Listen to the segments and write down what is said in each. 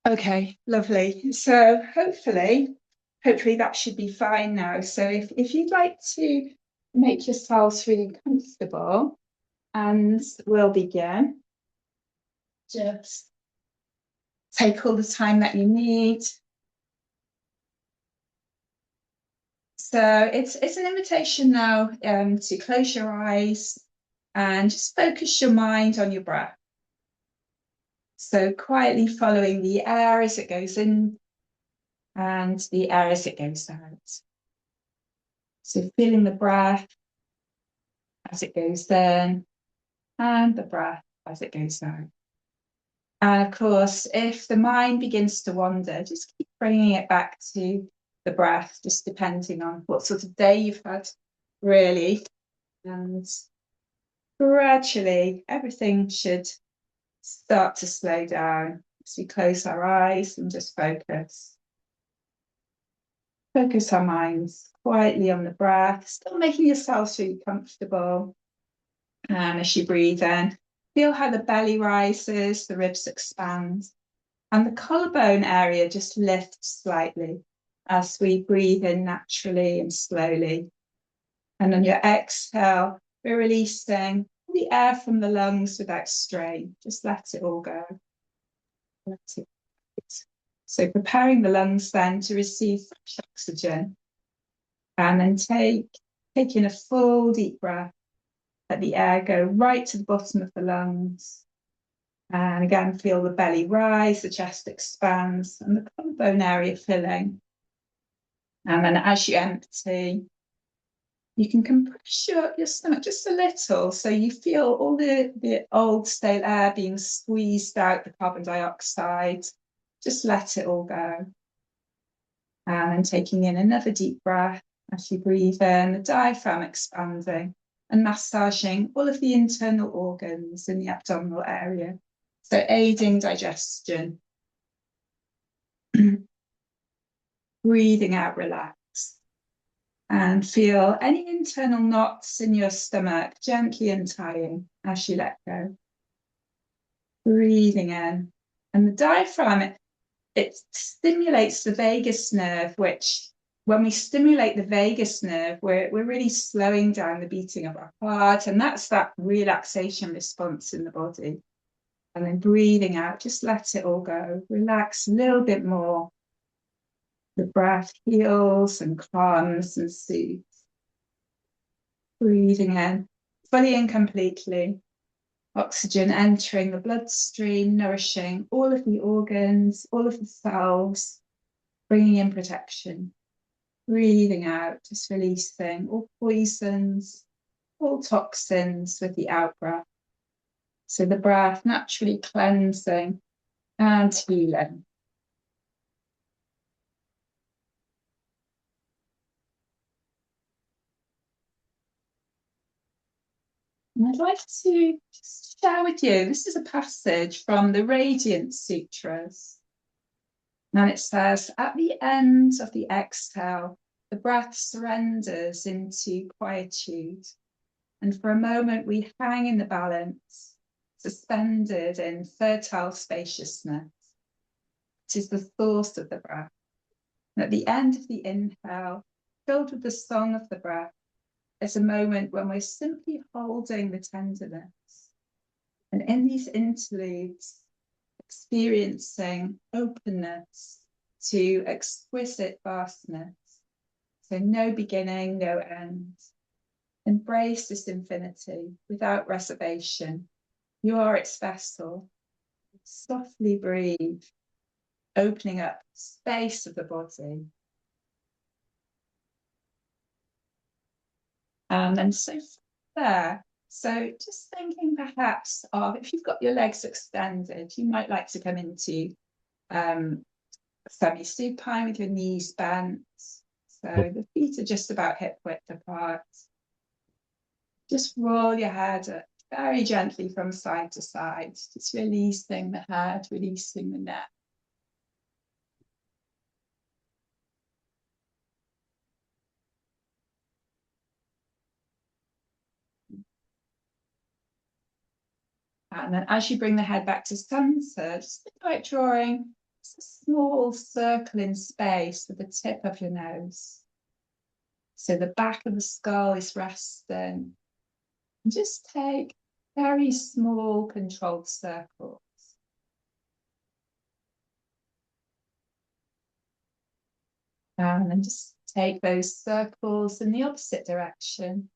Okay, lovely. So hopefully that should be fine now. So if you'd like to make yourselves really comfortable, and we'll begin. Just take all the time that you need. So it's an invitation now to close your eyes and just focus your mind on your breath. So quietly following the air as it goes in and the air as it goes out. So feeling the breath as it goes in and the breath as it goes out. And of course, if the mind begins to wander, just keep bringing it back to the breath, just depending on what sort of day you've had, really. And gradually, everything should start to slow down as we close our eyes and just focus. Focus our minds quietly on the breath, still making yourselves really comfortable. And as you breathe in, feel how the belly rises, the ribs expand, and the collarbone area just lifts slightly as we breathe in naturally and slowly. And on your exhale, we're releasing the air from the lungs without strain. Just let it all go. Let it go. So preparing the lungs then to receive fresh oxygen. And then take in a full deep breath. Let the air go right to the bottom of the lungs. And again, feel the belly rise, the chest expands, and the collarbone area filling. And then as you empty, you can compress your stomach just a little so you feel all the old stale air being squeezed out, the carbon dioxide. Just let it all go. And then taking in another deep breath as you breathe in, the diaphragm expanding and massaging all of the internal organs in the abdominal area. So aiding digestion. Breathing out, relax. And feel any internal knots in your stomach gently untying as you let go. Breathing in. And the diaphragm, it stimulates the vagus nerve, which when we stimulate the vagus nerve, we're really slowing down the beating of our heart. And that's that relaxation response in the body. And then breathing out, just let it all go. Relax a little bit more. The breath heals and calms and soothes. Breathing in fully and completely. Oxygen entering the bloodstream, nourishing all of the organs, all of the cells, bringing in protection. Breathing out, just releasing all poisons, all toxins with the out breath. So the breath naturally cleansing and healing. And I'd like to just share with you, this is a passage from the Radiant Sutras. And it says, at the end of the exhale, the breath surrenders into quietude. And for a moment, we hang in the balance, suspended in fertile spaciousness. It is the source of the breath. And at the end of the inhale, filled with the song of the breath, is a moment when we're simply holding the tenderness. And in these interludes, experiencing openness to exquisite vastness. So no beginning, no end. Embrace this infinity without reservation. You are its vessel. Softly breathe, opening up the space of the body. And so there, so just thinking perhaps of, if you've got your legs extended, you might like to come into semi-supine with your knees bent. So the feet are just about hip width apart. Just roll your head very gently from side to side, just releasing the head, releasing the neck. And then as you bring the head back to center, just think about drawing It's a small circle in space with the tip of your nose. So the back of the skull is resting. And just take very small controlled circles. And then just take those circles in the opposite direction.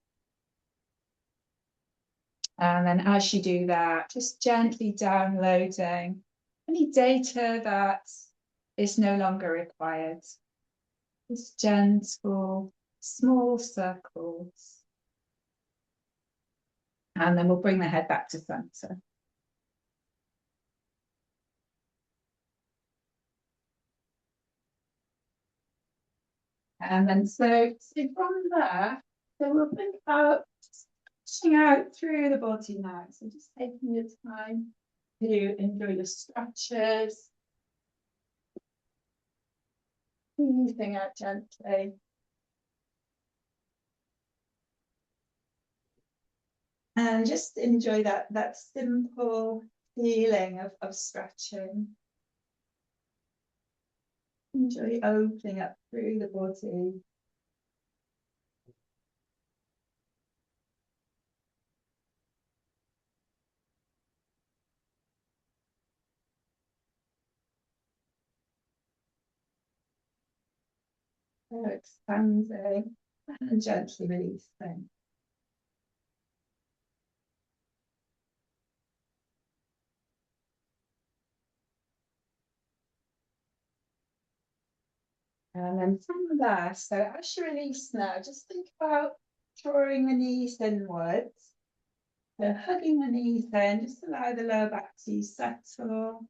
And then as you do that, just gently downloading any data that is no longer required. Just gentle, small circles. And then we'll bring the head back to center. And then so from there, so we'll think about pushing out through the body now. So just taking your time to enjoy your stretches. Breathing out gently. And just enjoy that simple feeling of stretching. Enjoy opening up through the body. So expanding and gently releasing. And then from there, so as you release now, just think about drawing the knees inwards. So hugging the knees in, just allow the lower back to settle.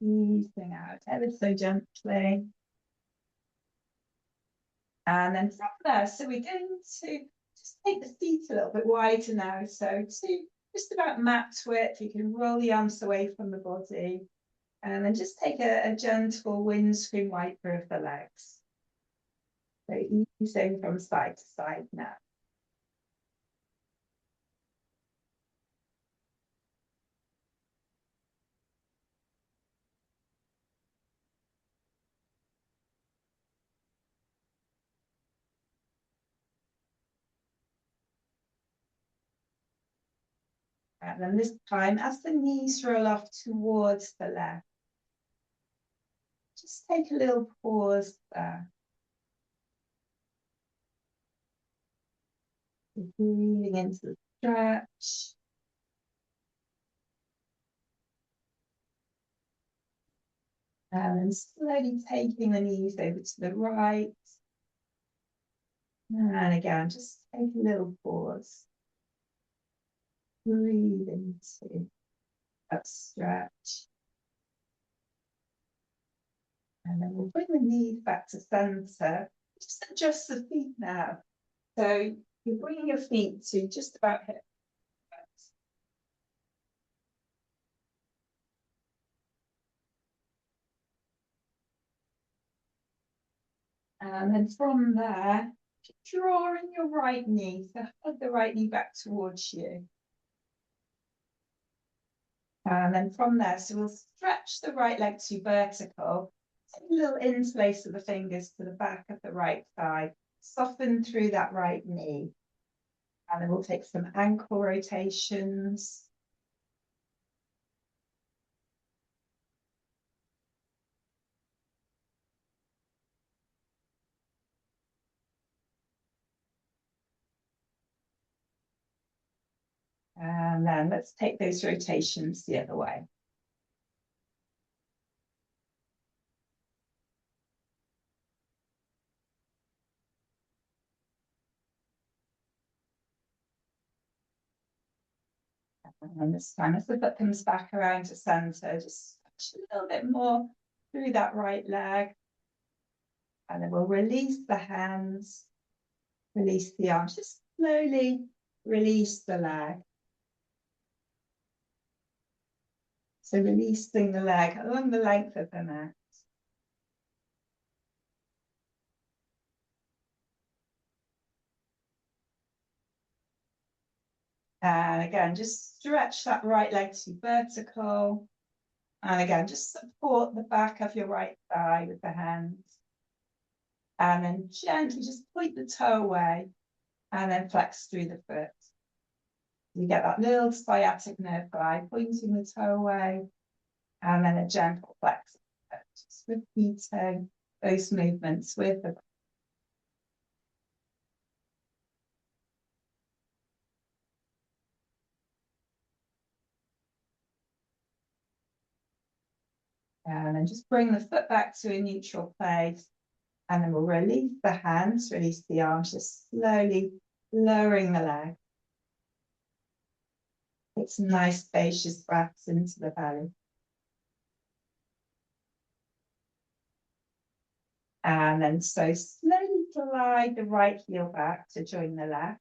Easing out ever so gently. And then from there, so we're going to just take the feet a little bit wider now. So to just about mat width, you can roll the arms away from the body. And then just take a gentle windscreen wiper of the legs. So easing from side to side now. And then this time, as the knees roll off towards the left, just take a little pause there. Breathing into the stretch. And then slowly taking the knees over to the right. And again, just take a little pause. Breathe into that stretch. And then we'll bring the knees back to center. Just adjust the feet now. So you're bringing your feet to just about hip. And then from there, draw in your right knee. So hug the right knee back towards you. And then from there, so we'll stretch the right leg to vertical. Take a little interlace of the fingers to the back of the right thigh. Soften through that right knee. And then we'll take some ankle rotations. And then let's take those rotations the other way. And this time, as the foot comes back around to center, just push a little bit more through that right leg. And then we'll release the hands, release the arms, just slowly release the leg. So releasing the leg along the length of the mat. And again, just stretch that right leg to vertical. And again, just support the back of your right thigh with the hands. And then gently just point the toe away and then flex through the foot. You get that little sciatic nerve glide, pointing the toe away, and then a gentle flex. Just repeating those movements with the and then just bring the foot back to a neutral place. And then we'll release the hands, release the arms, just slowly lowering the leg. Take some nice spacious breaths into the belly. And then so slowly glide the right heel back to join the left.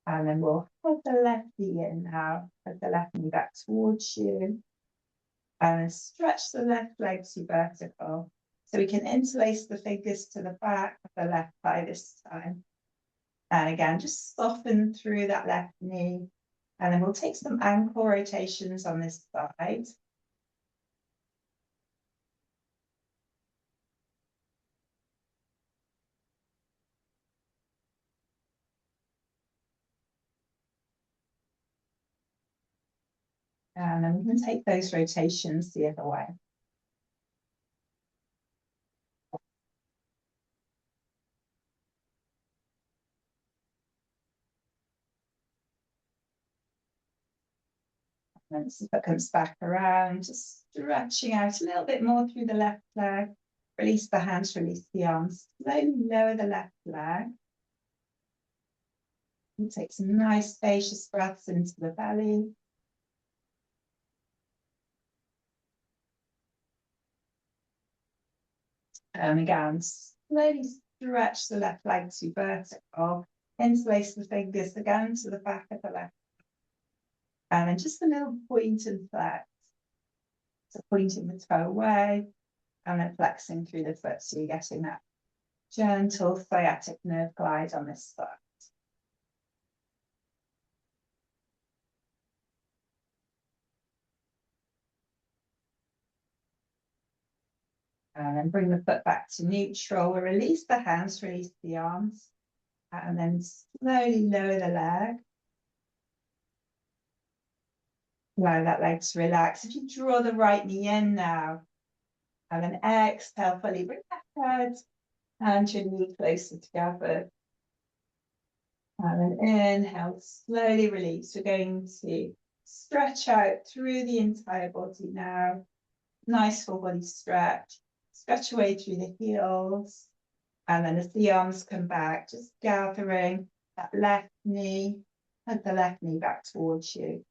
And then we'll head the left knee in now, head the left knee back towards you. And stretch the left leg to vertical. So we can interlace the fingers to the back of the left thigh this time. And again, just soften through that left knee. And then we'll take some ankle rotations on this side. And then we can take those rotations the other way. And then as it comes back around, just stretching out a little bit more through the left leg. Release the hands, release the arms. Slowly lower the left leg. And take some nice spacious breaths into the belly. And again, slowly stretch the left leg to vertical. Interlace the fingers again to the back of the left. And then just a little point and flex. So pointing the toe away and then flexing through the foot. So you're getting that gentle sciatic nerve glide on this side. And then bring the foot back to neutral. We'll release the hands, release the arms. And then slowly lower the leg. Allow that leg to relax. If you draw the right knee in now, and then exhale fully, bring the head and your knee closer together. And then inhale, slowly release. We're going to stretch out through the entire body now. Nice full body stretch. Stretch away through the heels. And then as the arms come back, just gathering that left knee and the left knee back towards you.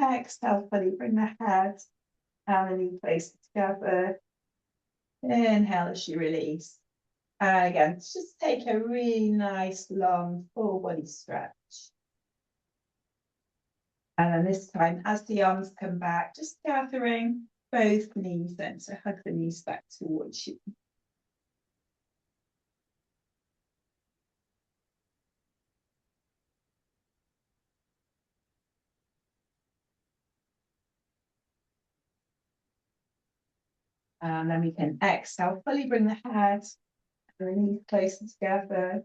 Exhale fully, bring the head and the knee closer together. Inhale as you release. And again, just take a really nice, long, full body stretch. And then this time, as the arms come back, just gathering both knees then, so hug the knees back towards you. And then we can exhale, fully bring the head and the knees closer together.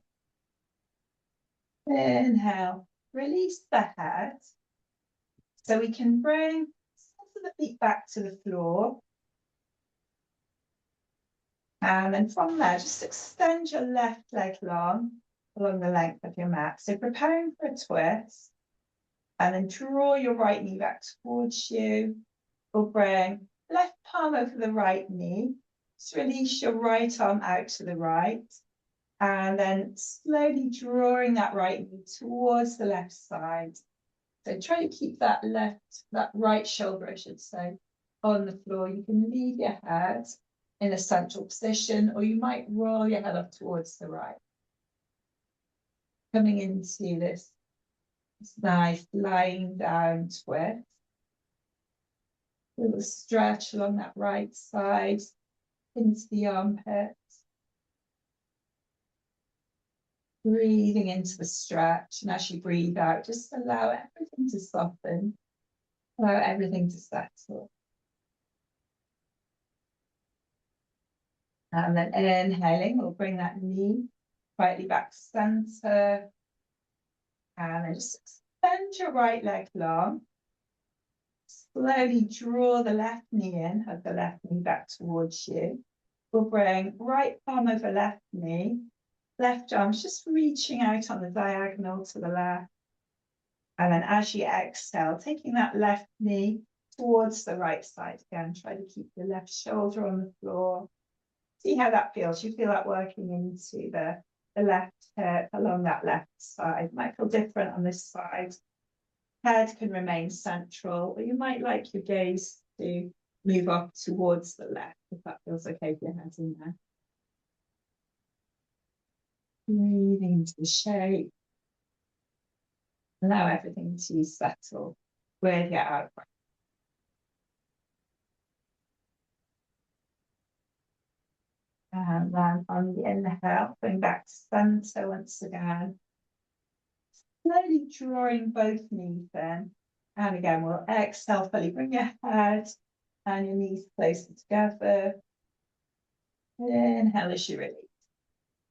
Inhale, release the head. So we can bring the feet back to the floor. And then from there, just extend your left leg long along the length of your mat. So preparing for a twist. And then draw your right knee back towards you. We'll bring left palm over the right knee. Just release your right arm out to the right. And then slowly drawing that right knee towards the left side. So try to keep that right shoulder, I should say, on the floor. You can leave your head in a central position, or you might roll your head up towards the right. Coming into this nice lying down twist. A little stretch along that right side into the armpits. Breathing into the stretch, and as you breathe out, just allow everything to soften, allow everything to settle. And then inhaling, we'll bring that knee quietly back to center. And then just extend your right leg long. Slowly draw the left knee in, hug the left knee back towards you. We'll bring right palm over left knee, left arm's just reaching out on the diagonal to the left. And then as you exhale, taking that left knee towards the right side again. Try to keep your left shoulder on the floor. See how that feels. You feel that working into the left hip along that left side. Might feel different on this side. Head can remain central, but you might like your gaze to move off towards the left, if that feels okay if your head's in there. Breathing into the shape. Allow everything to settle with your out breath. And then on the inhale, bring back to center once again. Slowly drawing both knees in. And again, we'll exhale fully. Bring your head and your knees closer together. Inhale as you release.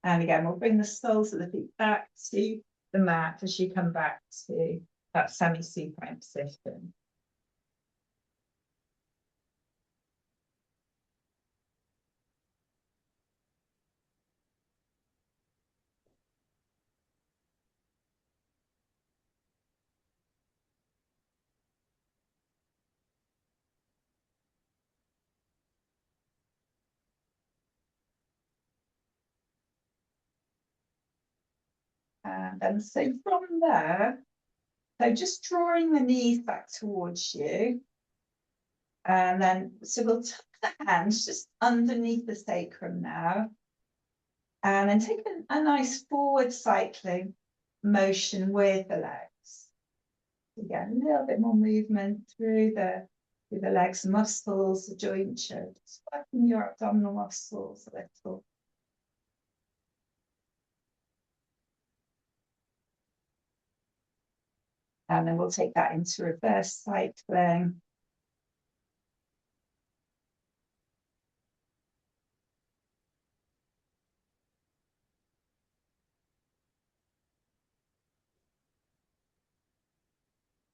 And again, we'll bring the soles of the feet back to the mat as you come back to that semi-supine position. And then so from there, so just drawing the knees back towards you. And then, so we'll tuck the hands just underneath the sacrum now. And then take a nice forward cycling motion with the legs. Again, a little bit more movement through the legs, muscles, the jointure, just working your abdominal muscles a little. And then we'll take that into reverse cycling.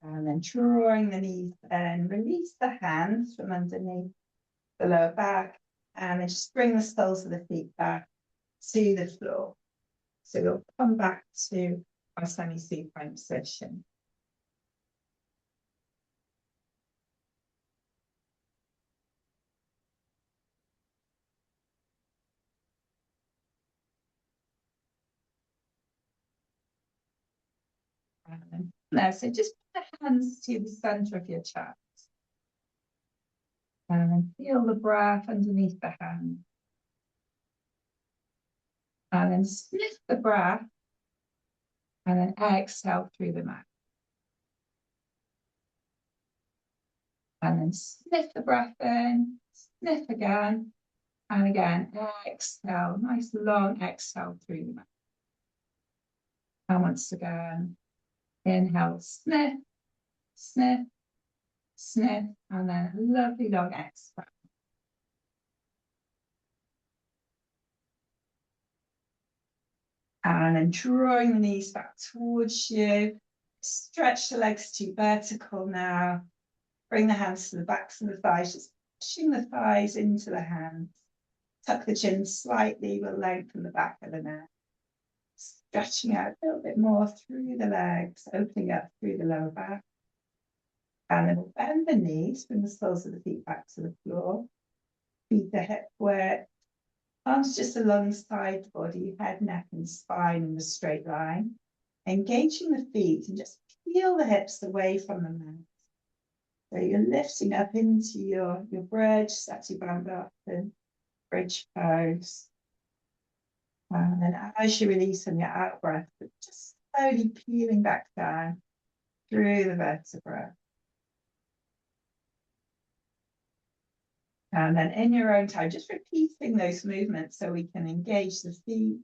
And then drawing the knees in, release the hands from underneath the lower back, and then just bring the soles of the feet back to the floor. So we'll come back to our semi-supine position. Now, so just put the hands to the center of your chest. And then feel the breath underneath the hand. And then sniff the breath. And then exhale through the mouth. And then sniff the breath in, sniff again, and again, exhale, nice long exhale through the mouth. And once again, inhale, sniff, sniff, sniff, and then a lovely long exhale. And then drawing the knees back towards you. Stretch the legs to vertical now. Bring the hands to the backs of the thighs, just pushing the thighs into the hands. Tuck the chin slightly, we'll lengthen the back of the neck. Stretching out a little bit more through the legs, opening up through the lower back. And then we'll bend the knees, bring the soles of the feet back to the floor. Feet the hip width. Arms just alongside the body, head, neck, and spine in a straight line. Engaging the feet and just peel the hips away from the mat. So you're lifting up into your bridge, Satyabandhasana, bridge pose. And then as you release on your out breath, just slowly peeling back down through the vertebra. And then in your own time, just repeating those movements so we can engage the feet.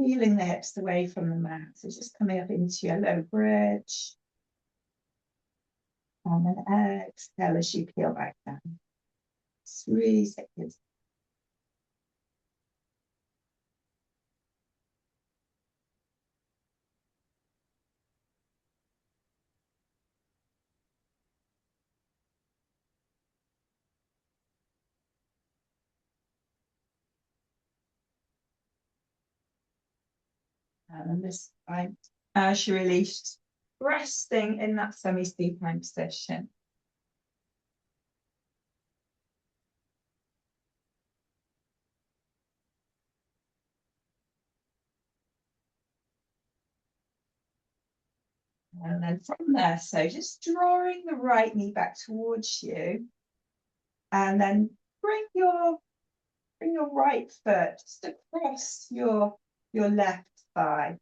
peeling the hips away from the mat. So just coming up into your low bridge. And then exhale as you peel back down. Just really sit good. And this time, as you release, resting in that semi-supine position. And then from there, so just drawing the right knee back towards you, and then bring your right foot just across your left thigh.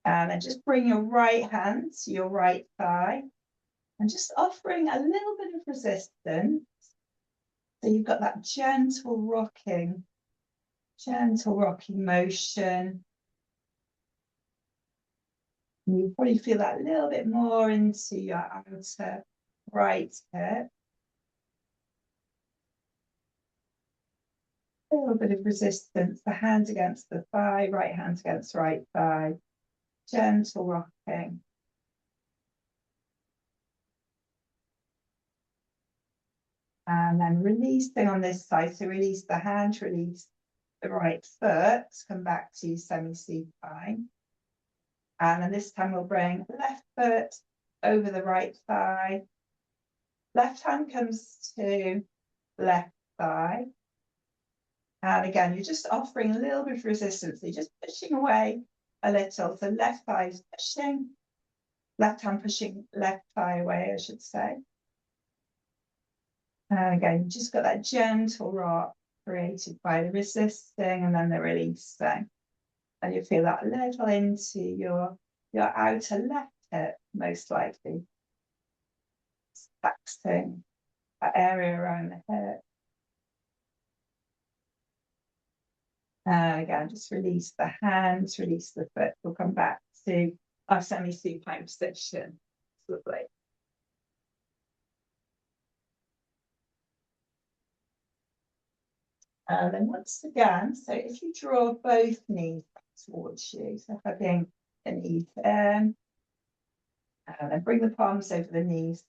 And then just bring your right hand to your right thigh and just offering a little bit of resistance. So you've got that gentle rocking motion. And you probably feel that a little bit more into your outer right hip. A little bit of resistance, the hand against the thigh, right hand against right thigh. Gentle rocking. And then releasing on this side. So release the hand, release the right foot, come back to semi-supine. And then this time we'll bring the left foot over the right thigh. Left hand comes to left thigh. And again, you're just offering a little bit of resistance. You're just pushing away a little. So left thigh is pushing, left hand pushing left thigh away, I should say. And again, you just got that gentle rock created by the resisting and then the releasing. And you feel that a little into your outer left hip, most likely. Relaxing that area around the hip. And again, just release the hands, release the foot. We'll come back to our semi-supine position. Lovely. And then once again, so if you draw both knees back towards you, so hugging the knees in, and then bring the palms over the knees,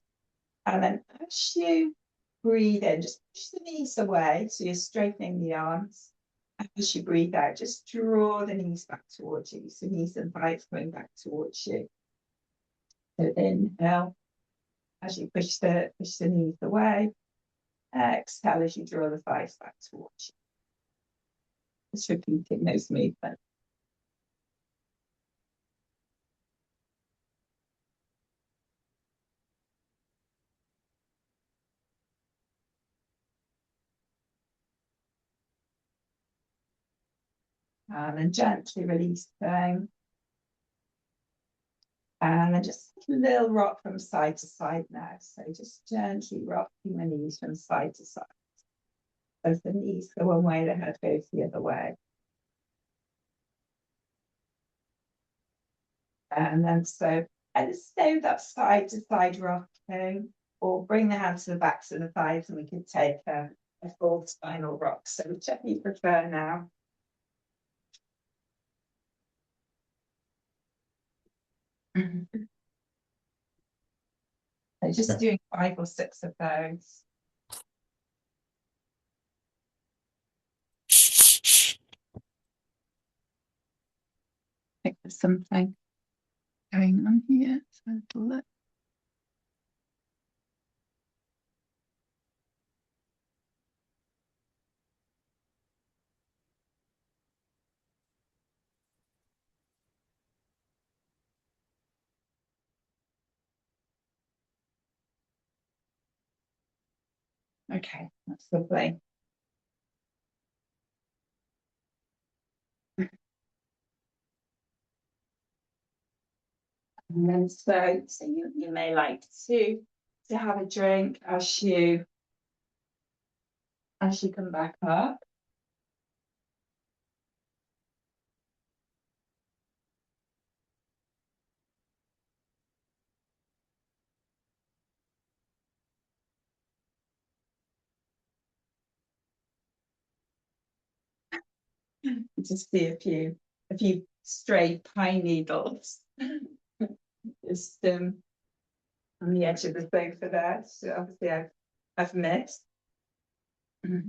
and then as you breathe in, just push the knees away, so you're straightening the arms. As you breathe out, just draw the knees back towards you, so knees and thighs going back towards you. So inhale, as you push the knees away. Exhale as you draw the thighs back towards you. Just repeating those movements. And then gently releasing. And then just a little rock from side to side now. So just gently rocking the knees from side to side. As the knees go one way, the head goes the other way. And then so either stay with that side to side rocking, or bring the hands to the backs of the thighs, and we can take a full spinal rock. So whichever you prefer now. So just doing 5 or 6 of those. I think there's something going on here. So a little look. Okay, that's lovely. And then so you may like to have a drink as you come back up. Just see a few stray pine needles. Just on the edge of the sofa there. So obviously I've missed. So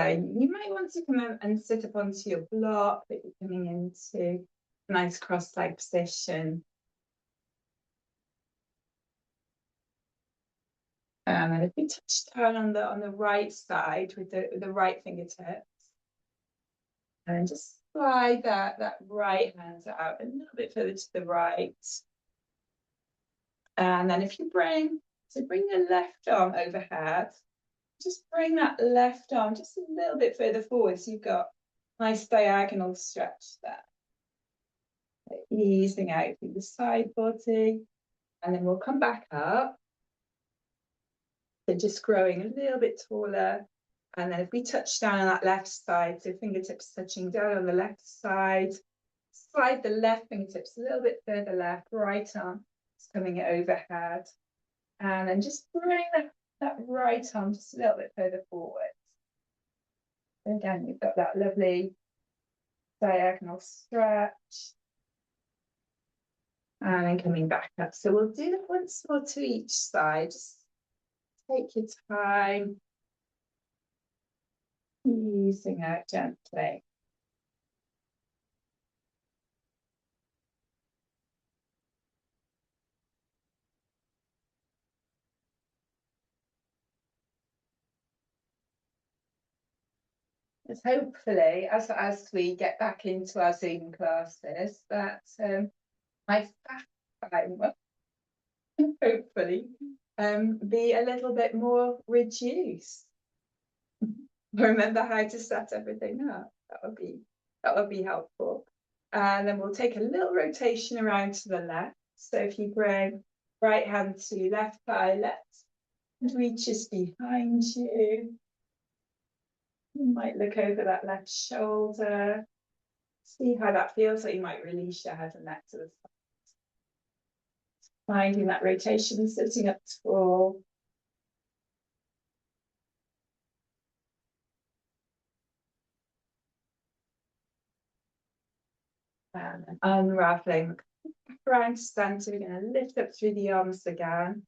you might want to come out and sit up onto your block that you're coming into a nice cross-legged position. And then if we touch down on the right side with the right fingertips, and just slide that right hand out a little bit further to the right. And then if you bring the left arm overhead, just bring that left arm just a little bit further forward so you've got nice diagonal stretch there. Easing out through the side body. And then we'll come back up. So just growing a little bit taller. And then if we touch down on that left side, so fingertips touching down on the left side, slide the left fingertips a little bit further left, right arm is coming overhead. And then just bring that right arm just a little bit further forward. And again, you've got that lovely diagonal stretch. And then coming back up. So we'll do that once more to each side. Just take your time. Easing out gently. It's hopefully, as we get back into our Zoom classes, that my fast time will hopefully be a little bit more reduced. Remember how to set everything up. That would be helpful. And then we'll take a little rotation around to the left. So if you bring right hand to left thigh, left reaches behind you. You might look over that left shoulder. See how that feels. So you might release your head and neck to the side. Finding that rotation, sitting up tall. And unraveling around center. We're going to lift up through the arms again.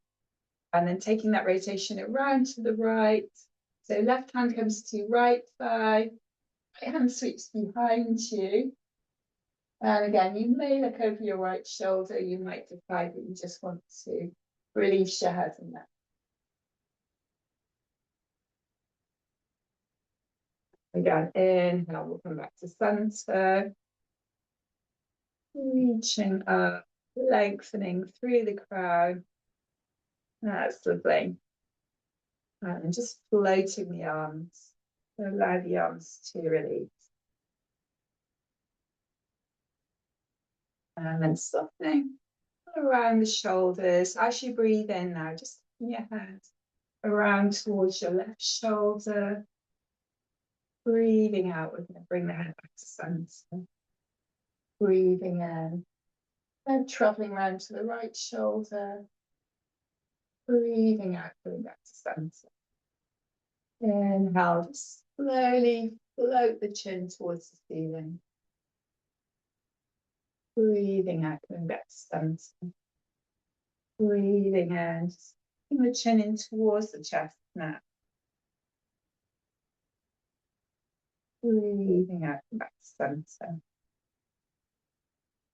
And then taking that rotation around to the right. So left hand comes to right thigh. Right hand sweeps behind you. And again, you may look over your right shoulder. You might decide that you just want to release your head and neck. Again, inhale, we'll come back to center. Reaching up, lengthening through the crown. That's lovely. And just floating the arms. Allow the arms to release. And then softening around the shoulders. As you breathe in now, just taking your head around towards your left shoulder. Breathing out, we're going to bring the head back to center. Breathing in. And traveling around to the right shoulder. Breathing out, going back to center. Inhale, just slowly float the chin towards the ceiling. Breathing out, coming back to center. Breathing in, just bring the chin in towards the chest now. Breathing out, come back to center.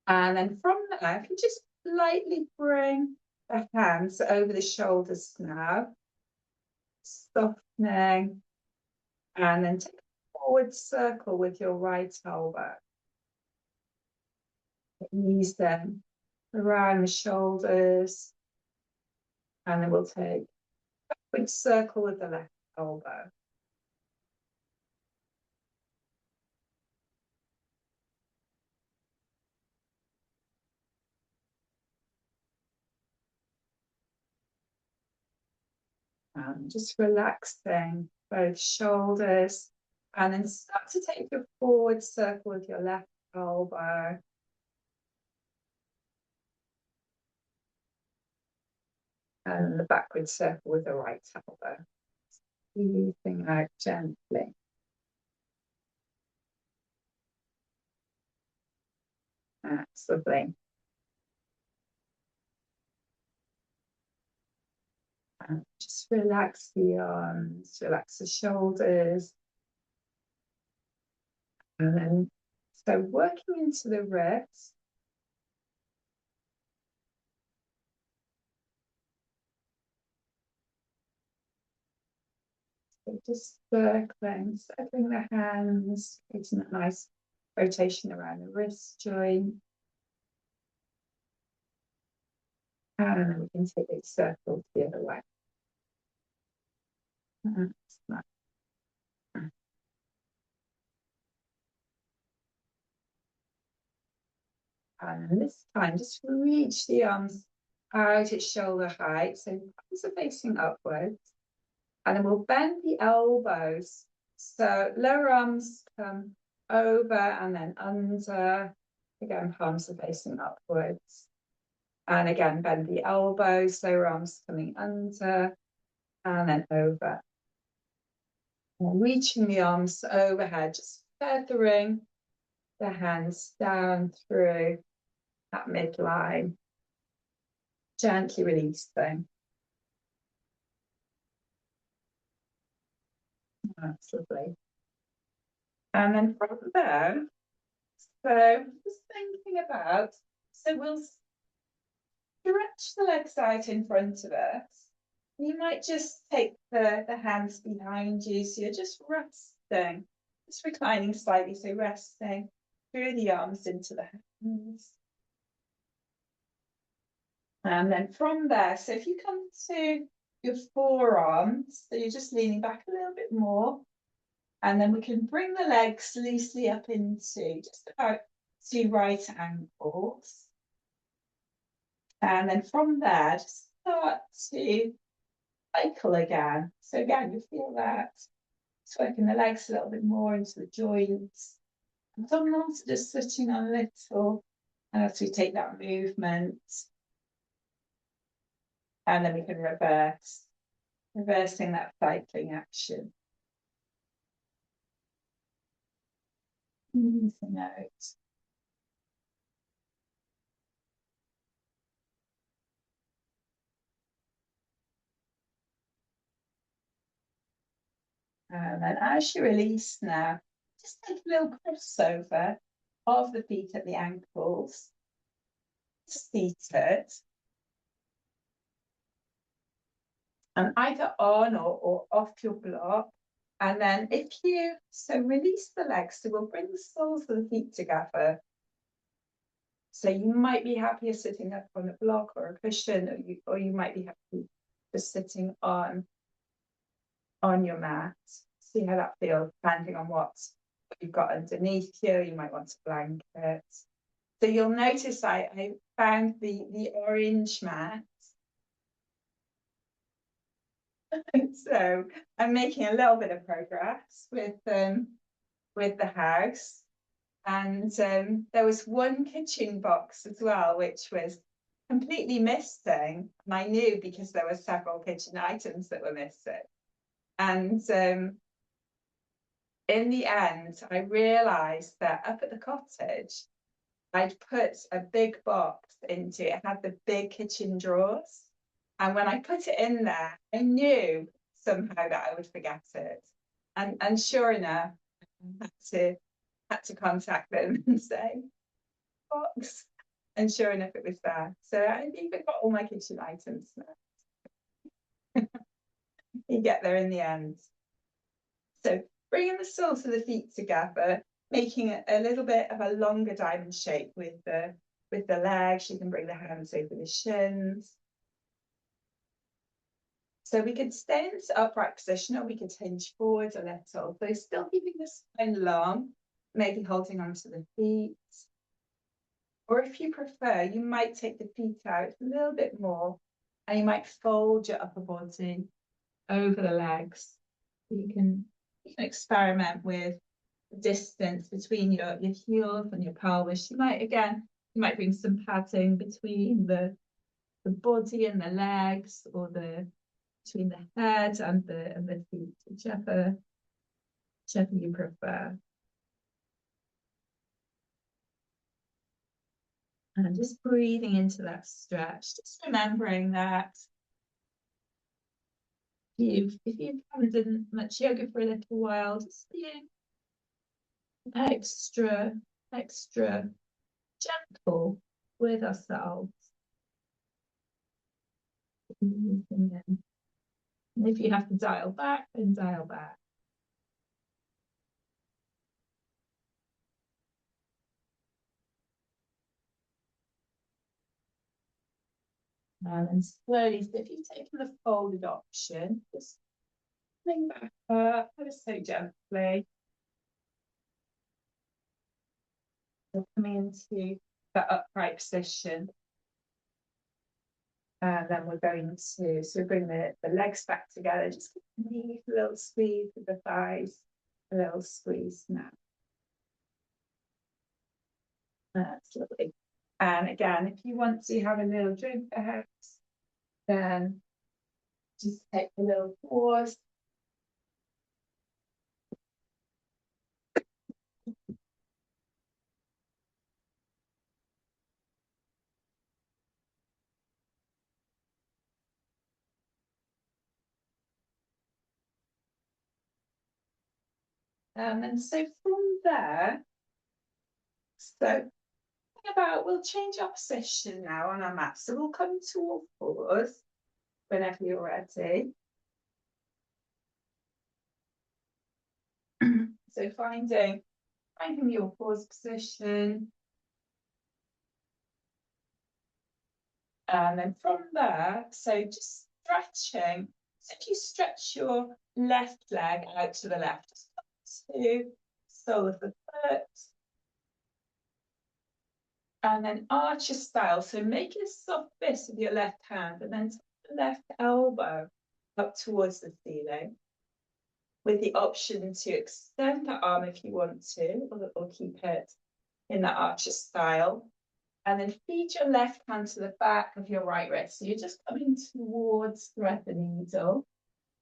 And then from there, if you just lightly bring the hands over the shoulders now, softening, and then take a forward circle with your right elbow. Ease them around the shoulders, and then we'll take a big circle with the left elbow. And just relaxing both shoulders, and then start to take your forward circle with your left elbow. And the backward circle with the right elbow. Easing out gently. That's lovely. And just relax the arms, relax the shoulders. And then, so working into the ribs. So just circling the hands, creating a nice rotation around the wrist joint. And then we can take these circles the other way. And this time, just reach the arms out at shoulder height. So arms are facing upwards. And then we'll bend the elbows. So lower arms come over and then under. Again, palms are facing upwards. And again, bend the elbows, lower arms coming under and then over. And reaching the arms overhead, just feathering the hands down through that midline. Gently release them. That's lovely. And then from there, so just thinking about, so we'll stretch the legs out in front of us. You might just take the hands behind you, so you're just resting, just reclining slightly, so resting through the arms into the hands. And then from there, so if you come to your forearms, so you're just leaning back a little bit more, and then we can bring the legs loosely up into just about 2 right ankles. And then from there, just start to cycle again. So again, you feel that. Just working the legs a little bit more into the joints. Abdominals are just sitting on a little. And as we take that movement, and then we can reversing that cycling action. Easing out. And then as you release now, just take a little crossover of the feet at the ankles, seated, and either on or off your block. And then if you, so release the legs, so we'll bring the soles of the feet together. So you might be happier sitting up on a block or a cushion, or you might be happy just sitting on your mat. See how that feels, depending on what you've got underneath you. You might want a blanket. So you'll notice I found the orange mat. So I'm making a little bit of progress with the house. And there was one kitchen box as well, which was completely missing. And I knew because there were several kitchen items that were missing. And in the end, I realized that up at the cottage, I'd put a big box into it, had the big kitchen drawers. And when I put it in there, I knew somehow that I would forget it. And sure enough, I had to contact them and say, box. And sure enough, it was there. So I've even got all my kitchen items now. You get there in the end. So bringing the soles of the feet together, making a little bit of a longer diamond shape with the legs. You can bring the hands over the shins. So we could stay in this upright position, or we could hinge forward a little. So still keeping the spine long, maybe holding onto the feet. Or if you prefer, you might take the feet out a little bit more, and you might fold your upper body over the legs. You can experiment with the distance between your heels and your pelvis. You might bring some padding between the body and the legs, or between the head and the feet, whichever you prefer. And just breathing into that stretch, just remembering that if you haven't done much yoga for a little while, just being extra gentle with ourselves. And if you have to dial back, then dial back. And then slowly, so if you've taken the folded option, just coming back up ever so gently. So coming into that upright position. And then we're going to, so bring the legs back together, just need a little squeeze with the thighs, a little squeeze now. That's lovely. And again, if you want to have a little drink perhaps, then just take a little pause. And so from there, so about, we'll change our position now on our mat. So we'll come to all fours whenever you're ready. So finding your pause position. And then from there, so just stretching. So if you stretch your left leg out to the left, just come to sole of the foot. And then archer style. So make a soft fist with your left hand and then the left elbow up towards the ceiling, with the option to extend the arm if you want to, or keep it in the archer style. And then feed your left hand to the back of your right wrist. So you're just coming towards thread the needle.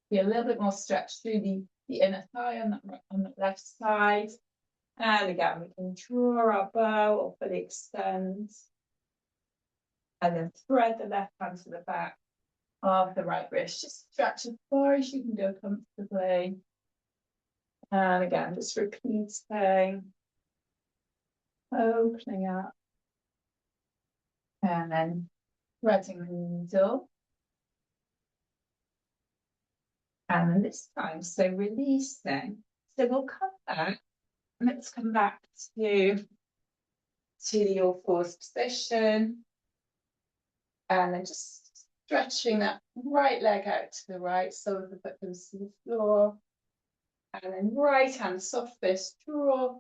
Be a little bit more stretched through the inner thigh on the left side. And again, we can draw our bow or fully extend. And then thread the left hand to the back of the right wrist. Just stretch as far as you can go comfortably. And again, just repeating, opening up. And then threading the needle. And then this time, so releasing. So we'll come back. Let's come back to the all fours position. And then just stretching that right leg out to the right, so the foot comes to the floor. And then right hand, soft fist, draw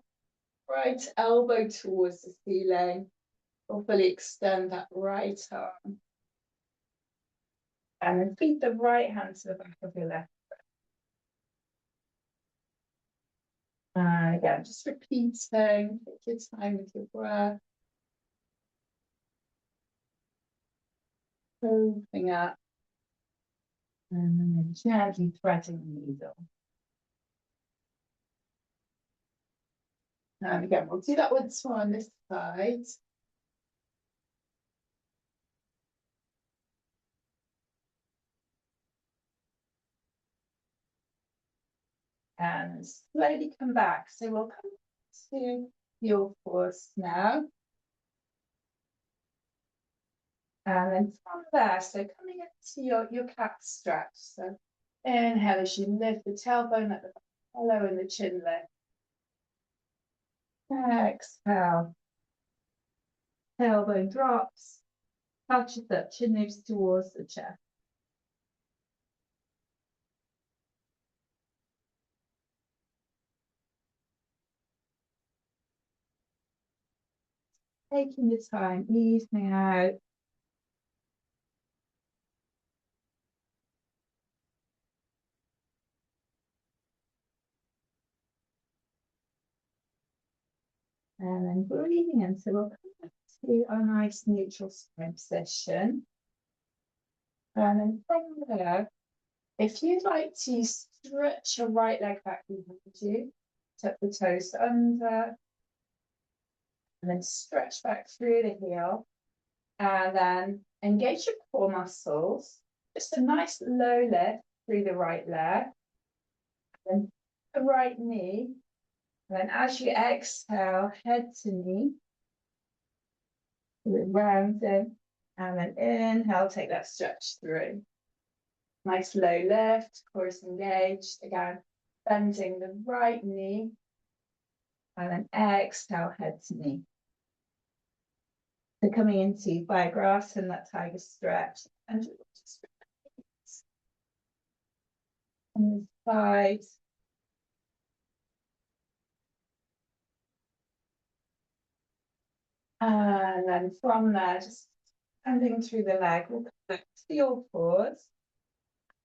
right elbow towards the ceiling, or fully extend that right arm. And then feed the right hand to the back of your left. Again, just repeating, take your time with your breath. Opening up. And then gently threading the needle. And again, we'll do that once more on this side. And slowly come back. So we'll come to your fours now. And then from there, so coming into your cat stretch. So inhale as you lift the tailbone at the hollow and the chin lift. Exhale. Tailbone drops. Touches up, chin moves towards the chest. Taking your time, easing out. And then breathing in. So we'll come back to our nice neutral spine position. And then from there, if you'd like to stretch your right leg back behind you, tuck the toes under, And then stretch back through the heel. And then engage your core muscles. Just a nice low lift through the right leg. And then the right knee. And then as you exhale, head to knee. Rounding. And then inhale, take that stretch through. Nice low lift, core is engaged. Again, bending the right knee. And then exhale, head to knee. So coming into Virasana, that tiger stretch. And just on the sides. And then from there, just bending through the leg, we'll come back to your pause.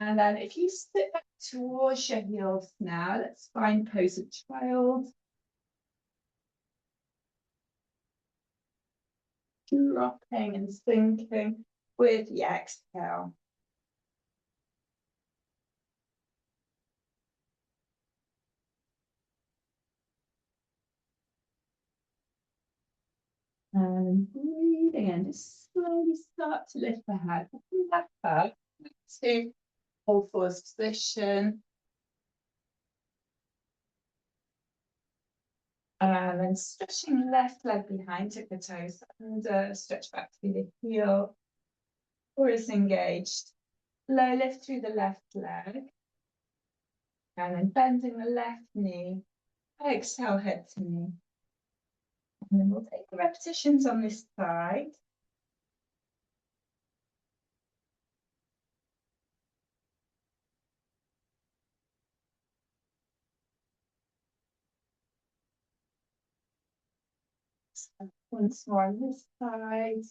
And then if you sit back towards your heels now, let's find pose of child. Dropping and sinking with the exhale. And breathing in, just slowly start to lift the head back up to all fours position. And then stretching left leg behind, tuck the toes under, stretch back through the heel. Core is engaged. Low lift through the left leg. And then bending the left knee. Exhale, head to knee. And then we'll take the repetitions on this side. So once more on this side.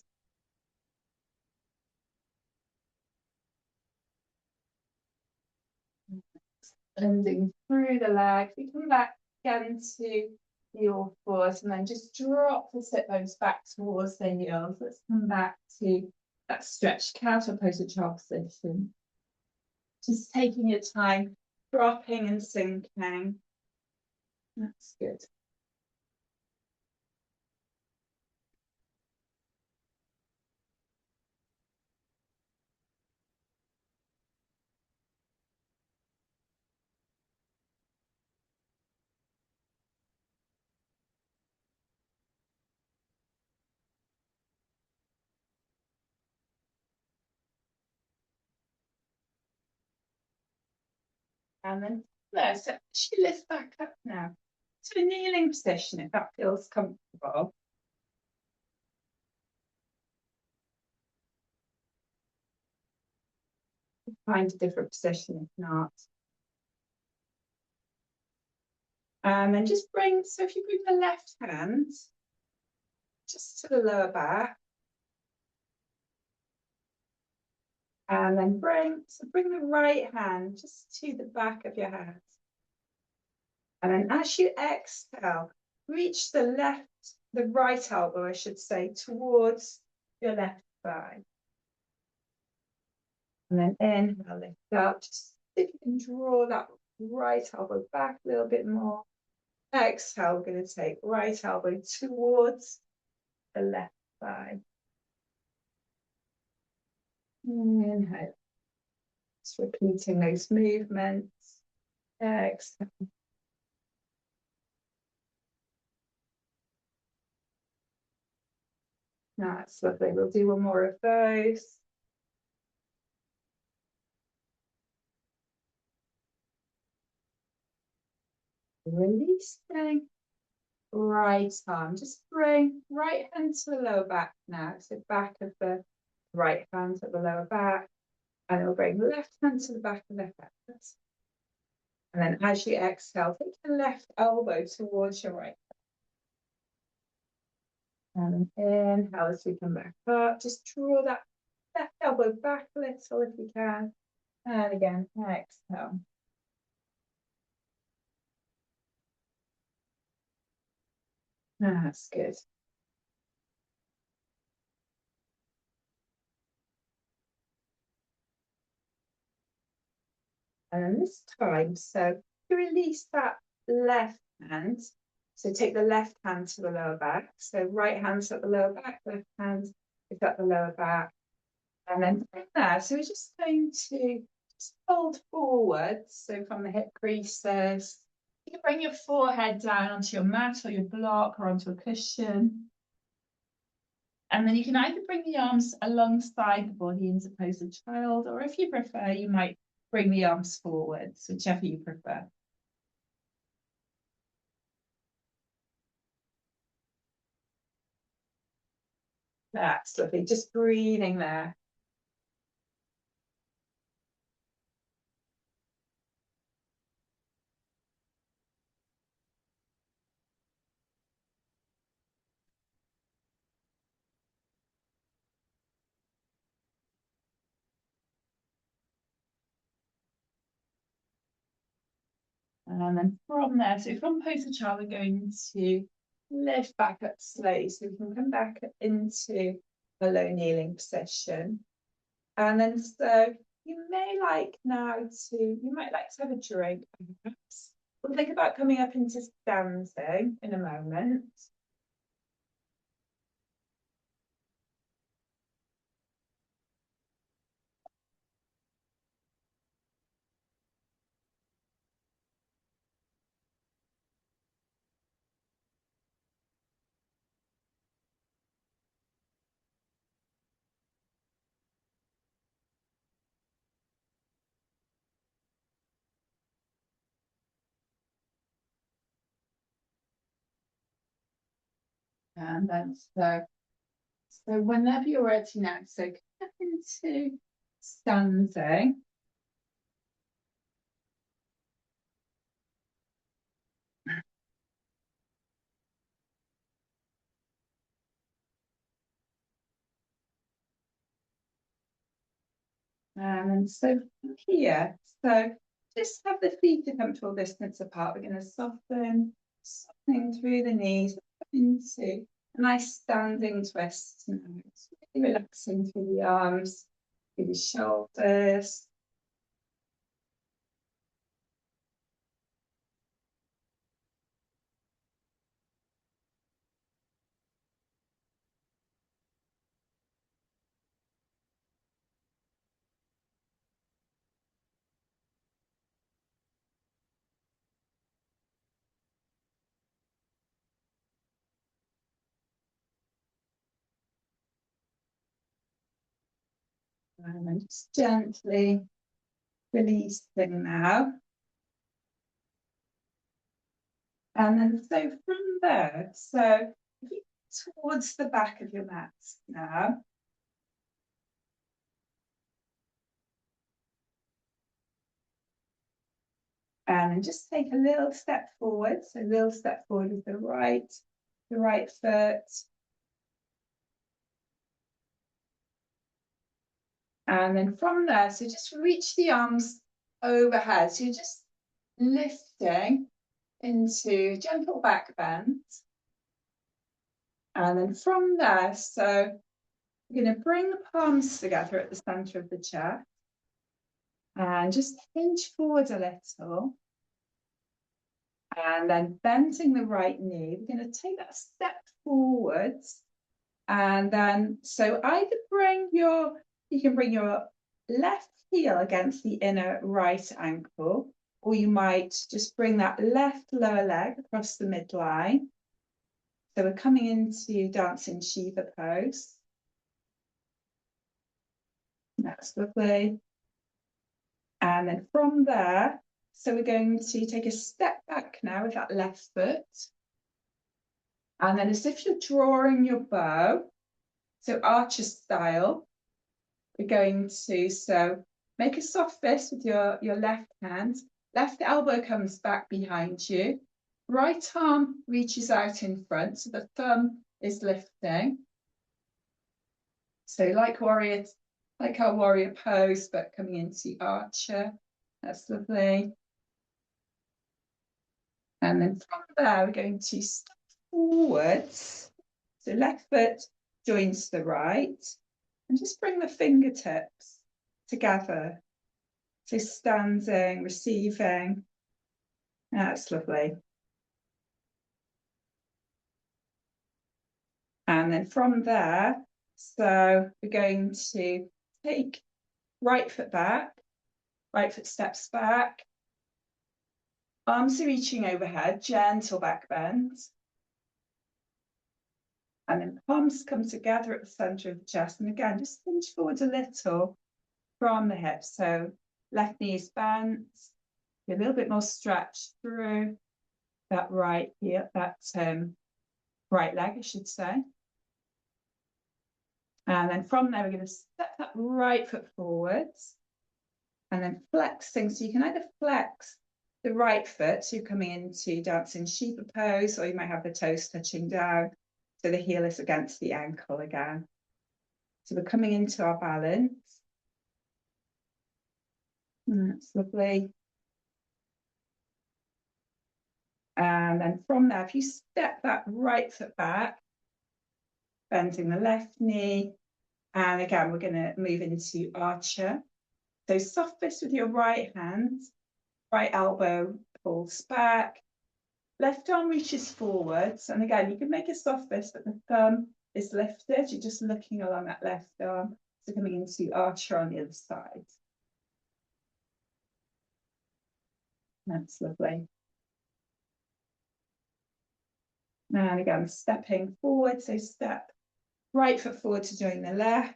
Bending through the leg. We come back again to the all fours and then just drop the sit bones back towards the heels. Let's come back to that stretched counter opposite child position. Just taking your time, dropping and sinking. That's good. And then there, so she lifts back up now to a kneeling position if that feels comfortable. Find a different position if not. And then just bring, so if you bring the left hand just to the lower back. And then bring the right hand just to the back of your head. And then as you exhale, reach the right elbow, I should say, towards your left thigh. And then inhale, lift up. Just if you can draw that right elbow back a little bit more. Exhale, we're going to take right elbow towards the left thigh. Inhale. Just repeating those movements. Exhale. That's lovely. We'll do one more of those. Releasing. Right arm. Just bring right hand to the lower back now. So back of the right hand at the lower back. And we'll bring left hand to the back of the head. And then as you exhale, take your left elbow towards your right. And inhale as we come back up. Just draw that left elbow back a little if you can. And again, exhale. That's good. And this time, so you release that left hand, So take the left hand to the lower back. So right hand's at the lower back, left hand is at the lower back. And then from there, so we're just going to just fold forward. So from the hip creases, you can bring your forehead down onto your mat or your block or onto a cushion. And then you can either bring the arms alongside the body in pose of child, or if you prefer, you might bring the arms forwards, whichever you prefer. That's lovely, just breathing there. And then from there, so from pose of child, we're going to lift back up slowly. So we can come back into a low kneeling position. And then so you may like now to, you might like to have a drink perhaps. We'll think about coming up into standing in a moment. And then so whenever you're ready now, so come up into standing. And so from here, so just have the feet a comfortable distance apart. We're going to softening through the knees into a nice standing twist now. It's really relaxing through the arms, through the shoulders. And then just gently releasing now. And then so from there, so towards the back of your mat now. And just take a little step forward. So a little step forward with the right foot. And then from there, so just reach the arms overhead. So you're just lifting into gentle back bend. And then from there, so you're going to bring the palms together at the center of the chair. And just hinge forward a little. And then bending the right knee, we're going to take that step forwards. And then, so either you can bring your left heel against the inner right ankle, or you might just bring that left lower leg across the midline. So we're coming into dancing Shiva pose. That's lovely. And then from there, so we're going to take a step back now with that left foot. And then as if you're drawing your bow, so archer style, we're going to, so make a soft fist with your left hand. Left elbow comes back behind you. Right arm reaches out in front, so the thumb is lifting. So like our warrior pose, but coming into archer. That's lovely. And then from there, we're going to step forwards. So left foot joins the right. And just bring the fingertips together. So standing, receiving. That's lovely. And then from there, so we're going to take right foot back, right foot steps back, arms are reaching overhead, gentle back bend. And then palms come together at the center of the chest. And again, just hinge forward a little from the hips. So left knee is bent, a little bit more stretch through that right heel, that right leg, I should say. And then from there, we're going to step that right foot forwards and then flexing. So you can either flex the right foot, so you're coming into dancing Shiva pose, or you might have the toes touching down. So the heel is against the ankle again. So we're coming into our balance. That's lovely. And then from there, if you step that right foot back, bending the left knee, and again, we're going to move into archer. So soft fist with your right hand, right elbow pulls back, left arm reaches forwards. And again, you can make a soft fist, but the thumb is lifted. You're just looking along that left arm. So coming into archer on the other side. That's lovely. And again, stepping forward. So step right foot forward to join the left.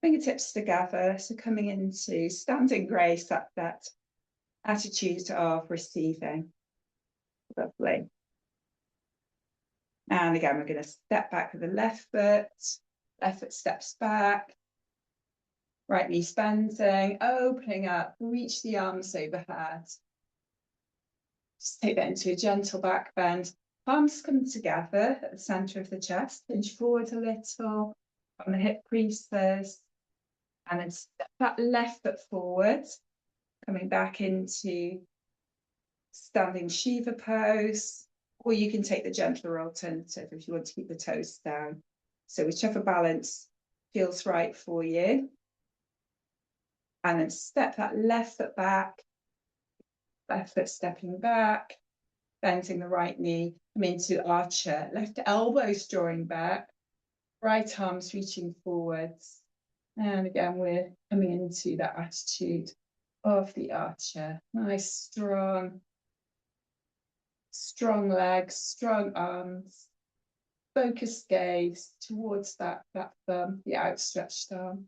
Fingertips together. So coming into standing grace, that attitude of receiving. Lovely. And again, we're going to step back with the left foot steps back, right knee bending, opening up, reach the arms overhead. Just take that into a gentle back bend. Palms come together at the center of the chest, hinge forward a little from the hip creases, and then step that left foot forward, coming back into standing Shiva pose. Or you can take the gentler alternative if you want to keep the toes down. So whichever balance feels right for you. And then step that left foot back, left foot stepping back, bending the right knee, come into archer, left elbows drawing back, right arms reaching forwards. And again, we're coming into that attitude of the archer. Nice, strong legs, strong arms, focused gaze towards that thumb, the outstretched arm.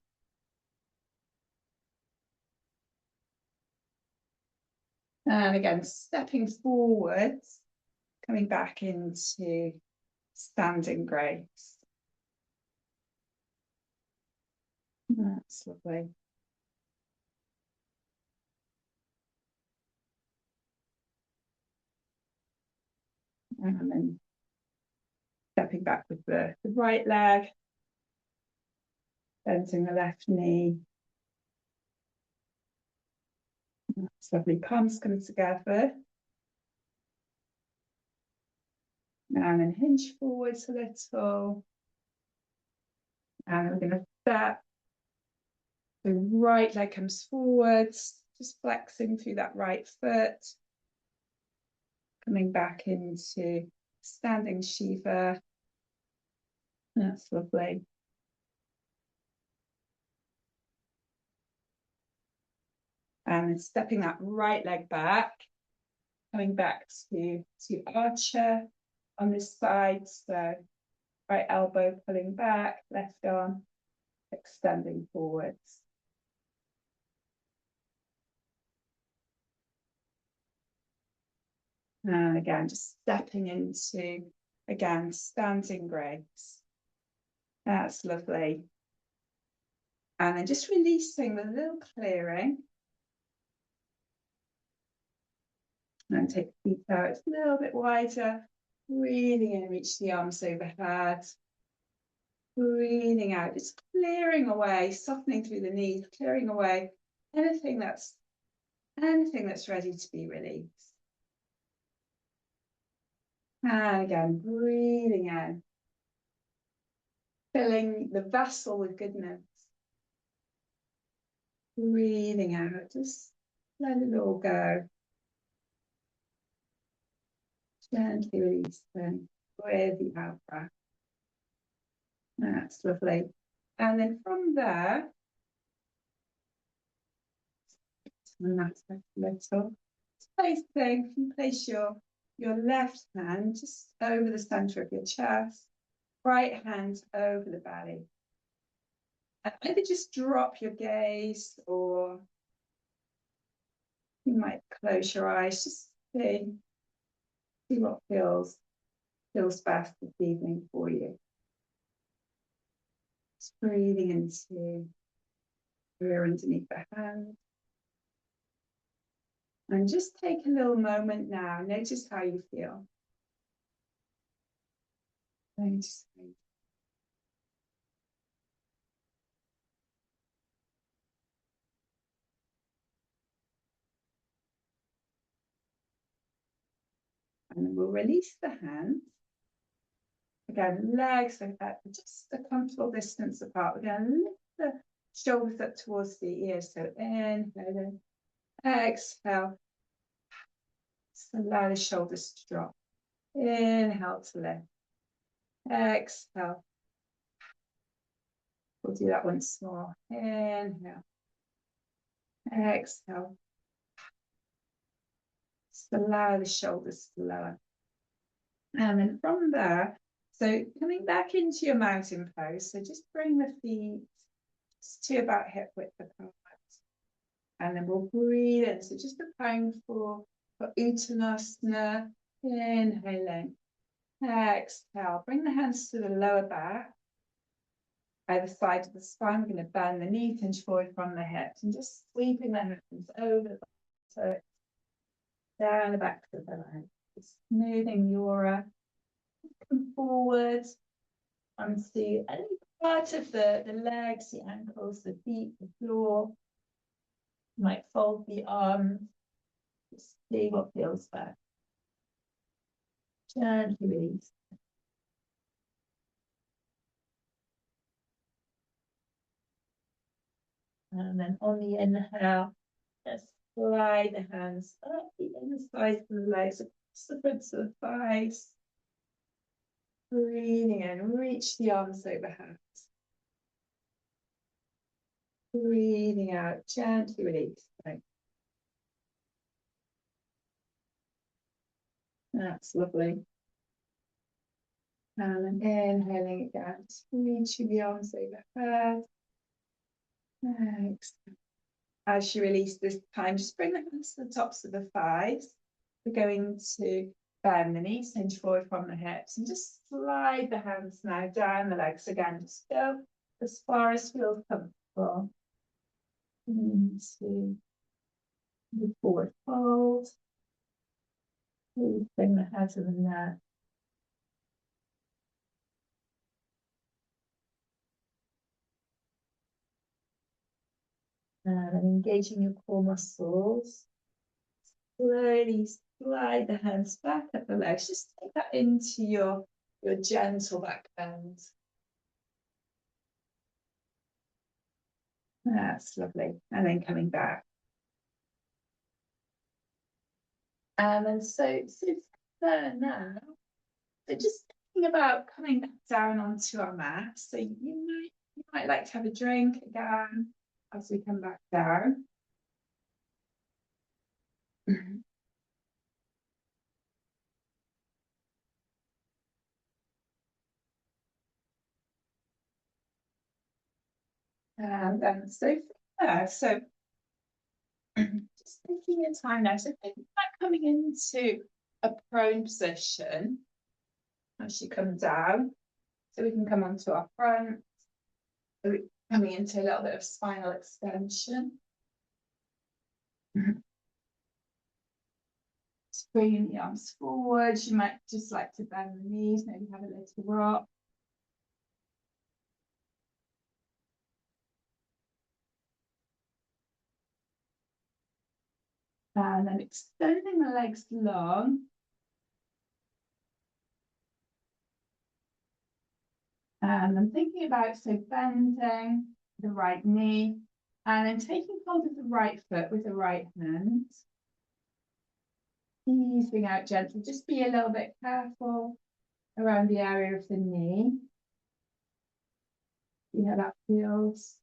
And again, stepping forwards, coming back into standing grace. That's lovely. And then stepping back with the right leg, bending the left knee. That's lovely. Palms come together. And then hinge forwards a little. And we're going to step. The right leg comes forwards, just flexing through that right foot. Coming back into standing Shiva. That's lovely. And stepping that right leg back, coming back to archer on this side. So right elbow pulling back, left arm extending forwards. And again, just stepping into, again, standing grace. That's lovely. And then just releasing with a little clearing. And take the feet out a little bit wider. Breathing in, reach the arms overhead. Breathing out, just clearing away, softening through the knees, clearing away anything that's ready to be released. And again, breathing out, filling the vessel with goodness. Breathing out, just let it all go. Gently releasing with the out breath. That's lovely. And then from there, turn that back a little. Same thing, you place your left hand just over the center of your chest, right hand over the belly. And either just drop your gaze or you might close your eyes, just see what feels best this evening for you. Just breathing into here underneath the hand. And just take a little moment now. Notice how you feel. Notice how you And then we'll release the hands. Again, legs are at just a comfortable distance apart. We're going to lift the shoulders up towards the ears. So inhale, exhale. Just allow the shoulders to drop. Inhale to lift. Exhale. We'll do that once more. Inhale. Exhale. Just allow the shoulders to lower. And then from there, so coming back into your mountain pose, so just bring the feet to about hip width apart. And then we'll breathe in. So just preparing for Uttanasana. Inhaling. Exhale. Bring the hands to the lower back. Either side of the spine. We're going to bend the knees, hinge forward from the hips, and just sweeping the hands over the back. So down the back of the leg. Just smoothing the aura. Come forward onto any part of the legs, the ankles, the feet, the floor. You might fold the arms. Just see what feels best. Gently release. And then on the inhale, just slide the hands up the inside of the legs, across the fronts of the thighs. Breathing in, reach the arms overhead. Breathing out, gently release. That's lovely. And then inhaling again, reaching the arms overhead. Exhale. As you release this time, just bring the hands to the tops of the thighs. We're going to bend the knees, hinge forward from the hips, and just slide the hands now down the legs again. Just go as far as feels comfortable. Into the forward fold. Bring the head to the neck. And engaging your core muscles. Slowly slide the hands back up the legs. Just take that into your gentle back bend. That's lovely. And then coming back. And then so now, so just thinking about coming back down onto our mat. So you might like to have a drink again as we come back down. And then so just taking your time now. So think about coming into a prone position as you come down. So we can come onto our front. So we're coming into a little bit of spinal extension. Just bringing the arms forward. You might just like to bend the knees, maybe have a little rock. And then extending the legs long. And I'm thinking about, so bending the right knee and then taking hold of the right foot with the right hand. Easing out gently, just be a little bit careful around the area of the knee. See how that feels.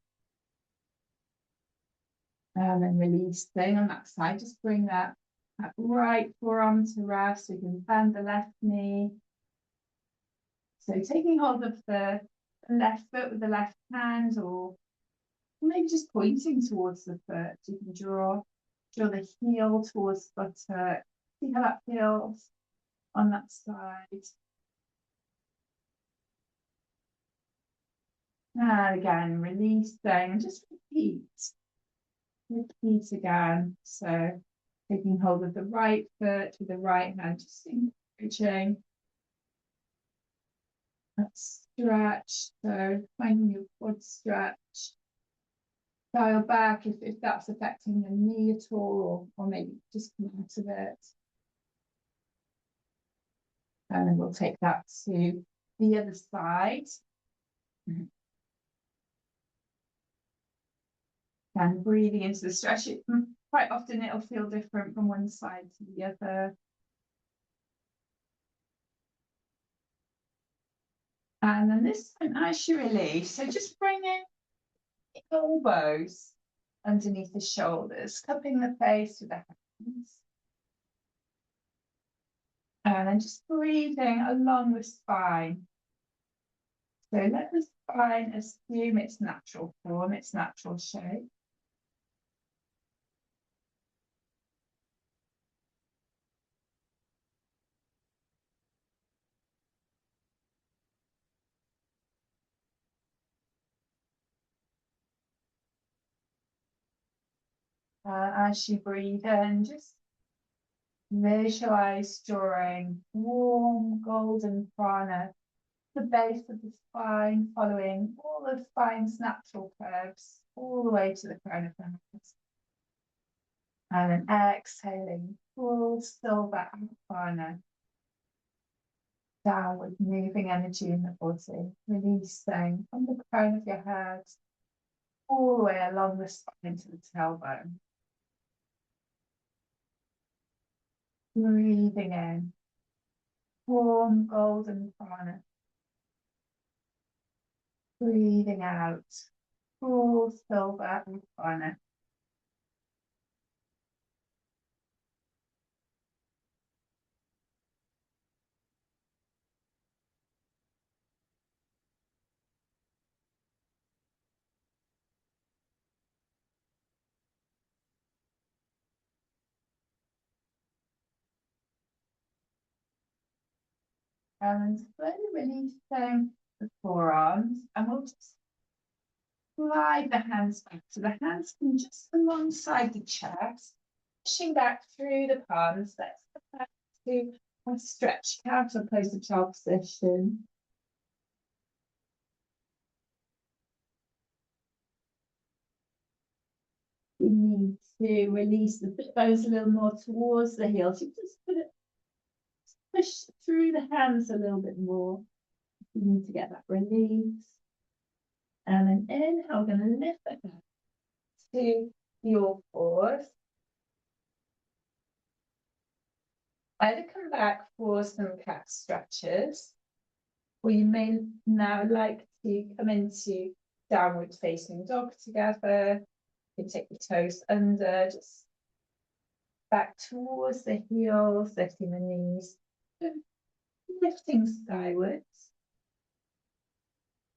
And then release, staying on that side. Just bring that right forearm to rest. So you can bend the left knee. So taking hold of the left foot with the left hand, or maybe just pointing towards the foot. You can draw the heel towards the buttock. See how that feels on that side. And again, release, staying, and just repeat. Repeat again. So taking hold of the right foot with the right hand, just encouraging that stretch. So finding your quad stretch. Dial back if that's affecting the knee at all, or maybe just come out of it. And then we'll take that to the other side. And breathing into the stretch. Quite often it'll feel different from one side to the other. And then this time, as you release, so just bring in the elbows underneath the shoulders, cupping the face with the hands. And then just breathing along the spine. So let the spine assume its natural form, its natural shape. As you breathe in, just visualize drawing warm golden prana, the base of the spine, following all the spine's natural curves, all the way to the crown of the head. And then exhaling, full silver prana, downward moving energy in the body, releasing from the crown of your head, all the way along the spine to the tailbone. Breathing in, warm golden prana. Breathing out, full silver prana. And slowly releasing the forearms, and we'll just slide the hands back. So the hands can just alongside the chest, pushing back through the palms. Let's go back to a stretch counter pose of child position. We need to release the foot bones a little more towards the heels. You just put it, push through the hands a little bit more. You need to get that release. And then inhale, we're going to lift the head to your fours. Either come back for some cat stretches, or you may now like to come into downward facing dog together. You take the toes under, just back towards the heels, lifting the knees, lifting skywards.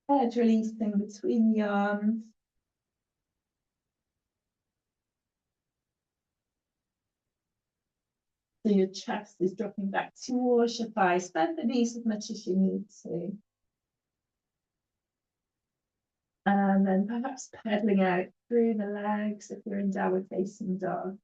Head releasing between the arms. So your chest is dropping back towards your thighs. Bend the knees as much as you need to. And then perhaps pedaling out through the legs if you're in downward facing dog.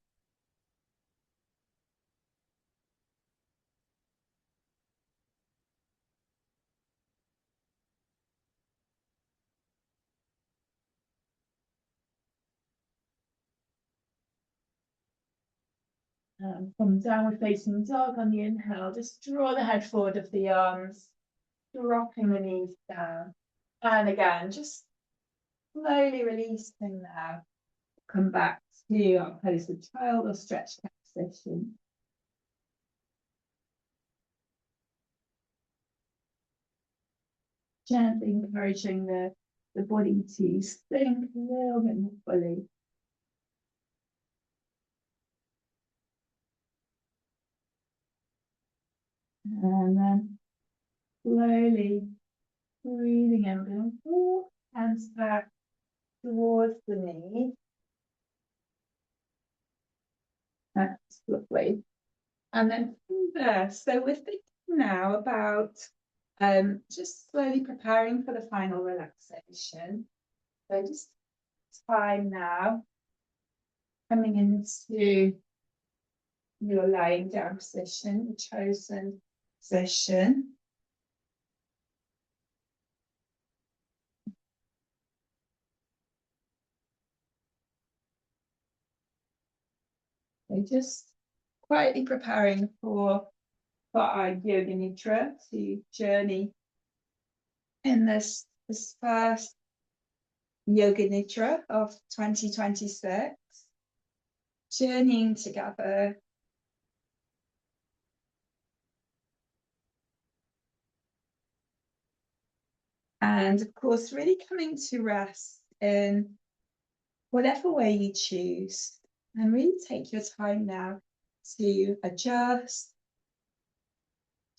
From downward facing dog on the inhale, just draw the head forward of the arms, dropping the knees down. And again, just slowly releasing now. Come back to our pose of child or stretch cat position. Gently encouraging the the body to sink a little bit more fully. And then slowly breathing in, we're walk hands back towards the knee. That's lovely. And then from there, so we're thinking now about just slowly preparing for the final relaxation. So just time now, coming into your lying down position, your chosen position. So just quietly preparing for our yoga nidra to journey in this first yoga nidra of 2026, journeying together. And of course, really coming to rest in whatever way you choose. And really take your time now to adjust,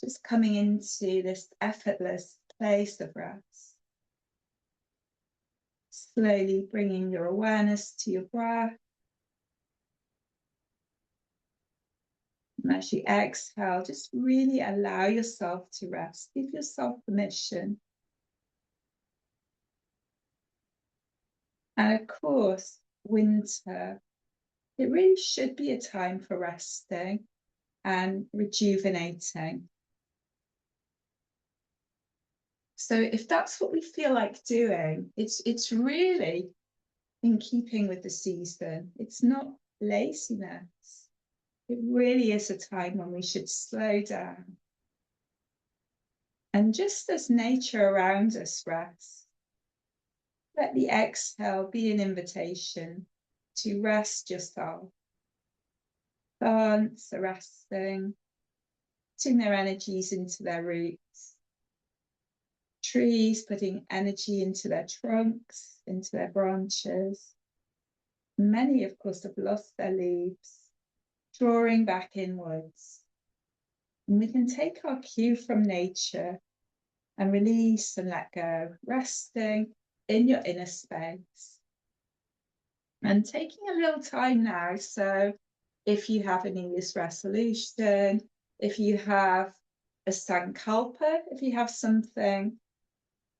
just coming into this effortless place of rest. Slowly bringing your awareness to your breath. And as you exhale, just really allow yourself to rest. Give yourself permission. And of course, winter, it really should be a time for resting and rejuvenating. So if that's what we feel like doing, it's really in keeping with the season. It's not laziness. It really is a time when we should slow down. And just as nature around us rests, let the exhale be an invitation to rest yourself. Plants are resting, putting their energies into their roots. Trees putting energy into their trunks, into their branches. Many, of course, have lost their leaves, drawing back inwards. And we can take our cue from nature and release and let go, resting in your inner space. And taking a little time now. So if you have a New Year's resolution, if you have a Sankalpa, if you have something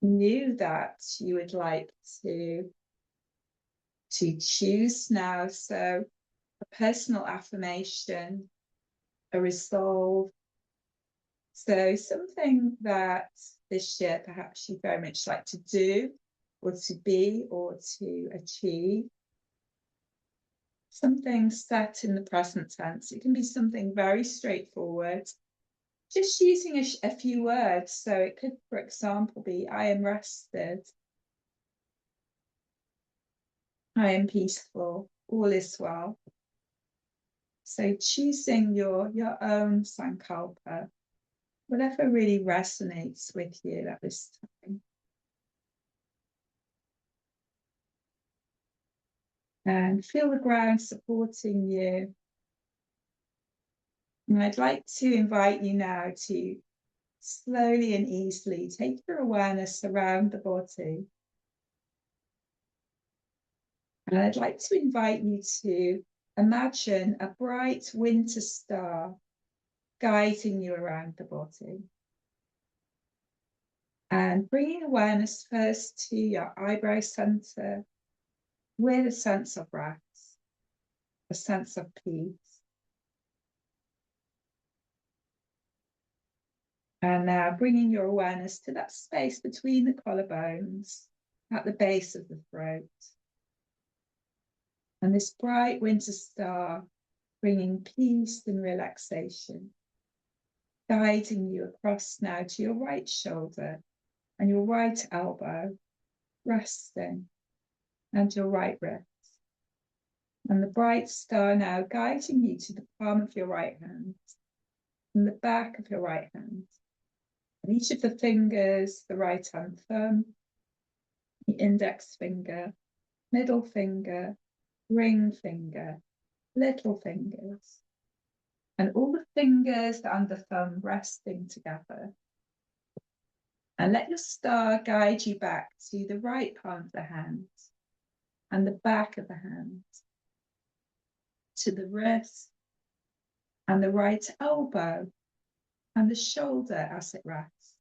new that you would like to choose now. So a personal affirmation, a resolve. So something that this year perhaps you very much like to do or to be or to achieve. Something set in the present tense. It can be something very straightforward, just using a few words. So it could, for example, be I am rested, I am peaceful, all is well. So choosing your own Sankalpa, whatever really resonates with you at this time. And feel the ground supporting you. And I'd like to invite you now to slowly and easily take your awareness around the body. And I'd like to invite you to imagine a bright winter star guiding you around the body. And bringing awareness first to your eyebrow center with a sense of rest, a sense of peace. And now bringing your awareness to that space between the collarbones at the base of the throat. And this bright winter star bringing peace and relaxation, guiding you across now to your right shoulder and your right elbow, resting, and your right wrist. And the bright star now guiding you to the palm of your right hand and the back of your right hand. And each of the fingers, the right hand thumb, the index finger, middle finger, ring finger, little fingers, and all the fingers and the thumb resting together. And let your star guide you back to the right palm of the hand and the back of the hand, to the wrist and the right elbow and the shoulder as it rests,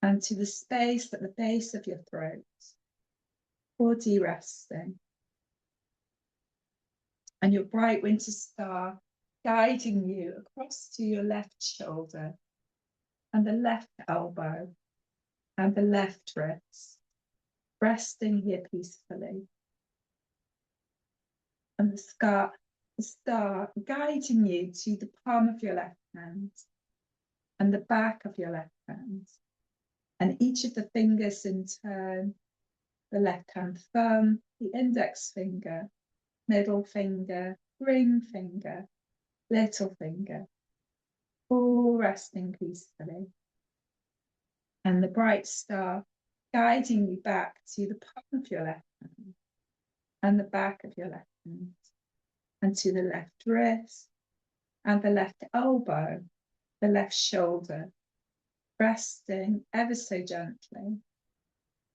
and to the space at the base of your throat, body resting. And your bright winter star guiding you across to your left shoulder and the left elbow and the left wrist, resting here peacefully. And the star guiding you to the palm of your left hand and the back of your left hand, and each of the fingers in turn, the left hand thumb, the index finger, middle finger, ring finger, little finger, all resting peacefully. And the bright star guiding you back to the palm of your left hand and the back of your left hand, and to the left wrist and the left elbow, the left shoulder, resting ever so gently,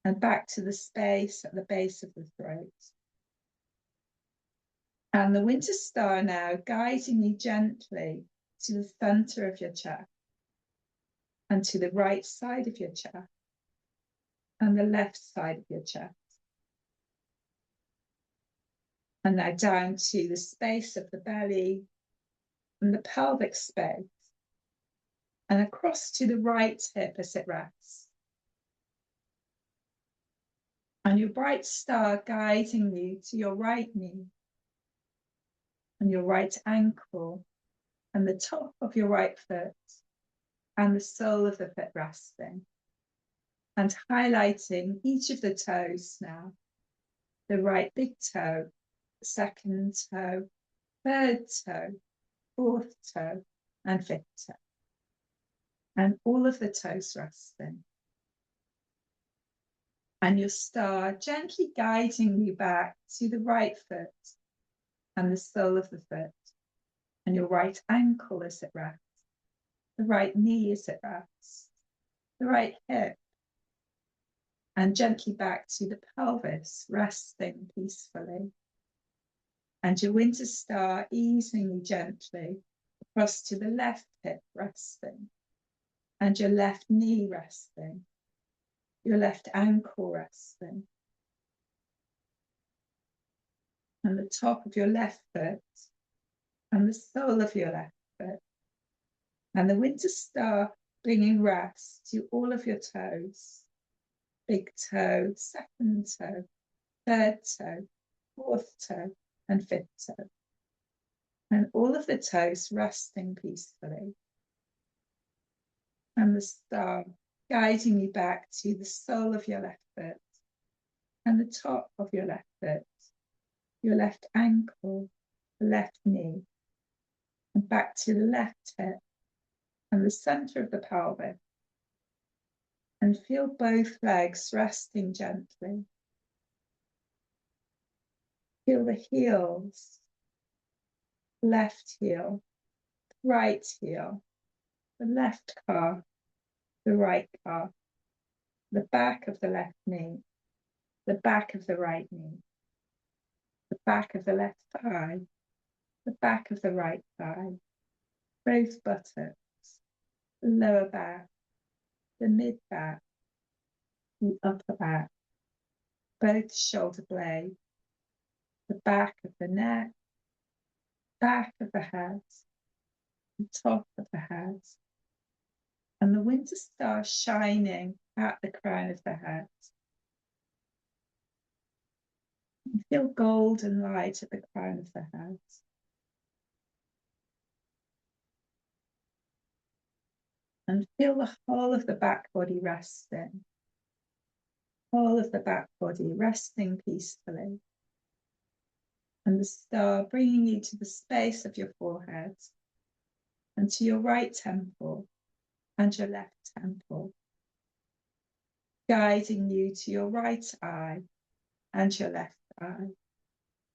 and back to the space at the base of the throat. And the winter star now guiding you gently to the center of your chest and to the right side of your chest and the left side of your chest. And now down to the space of the belly and the pelvic space, and across to the right hip as it rests. And your bright star guiding you to your right knee and your right ankle and the top of your right foot and the sole of the foot resting, and highlighting each of the toes now. The right big toe, second toe, third toe, fourth toe, and fifth toe. And all of the toes resting. And your star gently guiding you back to the right foot and the sole of the foot, and your right ankle as it rests, the right knee as it rests, the right hip, and gently back to the pelvis, resting peacefully. And your winter star easing you gently across to the left hip, resting, and your left knee resting, your left ankle resting, and the top of your left foot, and the sole of your left foot, and the winter star bringing rest to all of your toes, big toe, second toe, third toe, fourth toe, and fifth toe, and all of the toes resting peacefully, and the star guiding you back to the sole of your left foot and the top of your left foot, your left ankle, the left knee, and back to the left hip and the center of the pelvis. And feel both legs resting gently. Feel the heels, left heel, right heel, the left calf, the right calf, the back of the left knee, the back of the right knee, the back of the left thigh, the back of the right thigh, both buttocks, the lower back, the mid back, the upper back, both shoulder blades, the back of the neck, back of the head, the top of the head, and the winter star shining at the crown of the head. And feel golden light at the crown of the head. And feel the whole of the back body resting. Whole of the back body resting peacefully. And the star bringing you to the space of your forehead and to your right temple and your left temple. guiding you to your right eye and your left eye,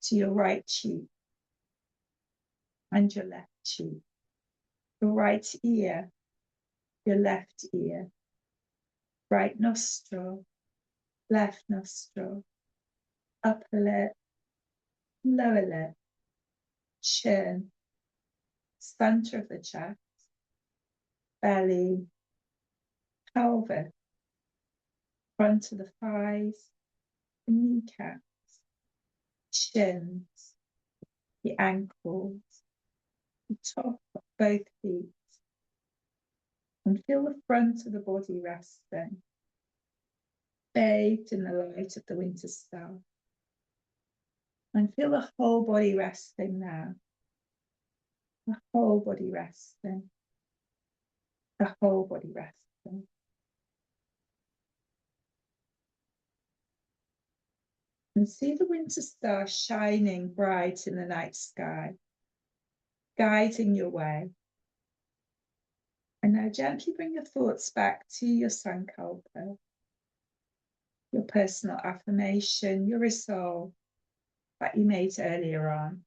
to your right cheek and your left cheek, your right ear, your left ear, right nostril, left nostril, upper lip, lower lip, chin, center of the chest, belly, pelvis, front of the thighs, the kneecaps, shins, the ankles, the top of both feet, and feel the front of the body resting, bathed in the light of the winter star. And feel the whole body resting now. The whole body resting. The whole body resting. And see the winter star shining bright in the night sky, guiding your way. And now gently bring your thoughts back to your Sankalpa, your personal affirmation, your resolve that you made earlier on.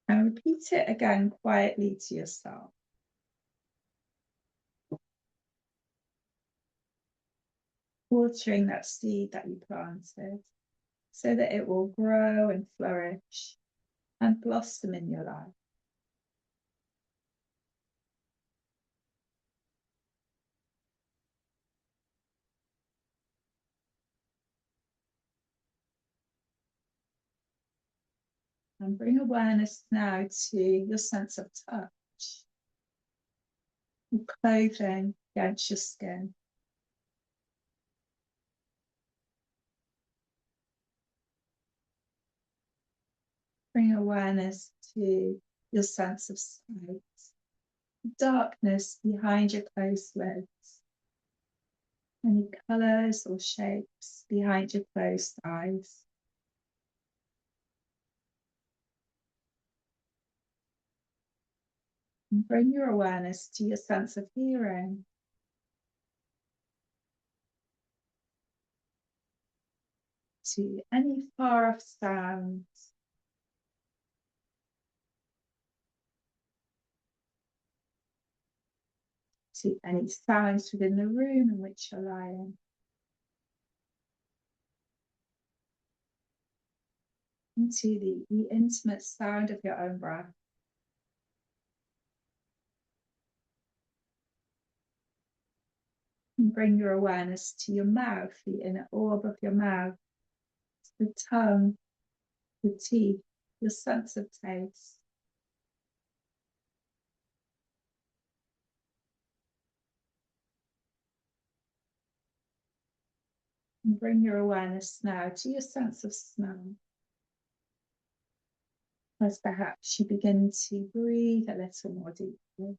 And repeat it again quietly to yourself. Watering that seed that you planted so that it will grow and flourish and blossom in your life. And bring awareness now to your sense of touch, your clothing against your skin. Bring awareness to your sense of sight, darkness behind your closed lids, any colours or shapes behind your closed eyes. And bring your awareness to your sense of hearing. To any far off sounds. To any sounds within the room in which you're lying. Into the intimate sound of your own breath. And bring your awareness to your mouth, the inner orb of your mouth, the tongue, the teeth, your sense of taste. And bring your awareness now to your sense of smell. As perhaps you begin to breathe a little more deeply.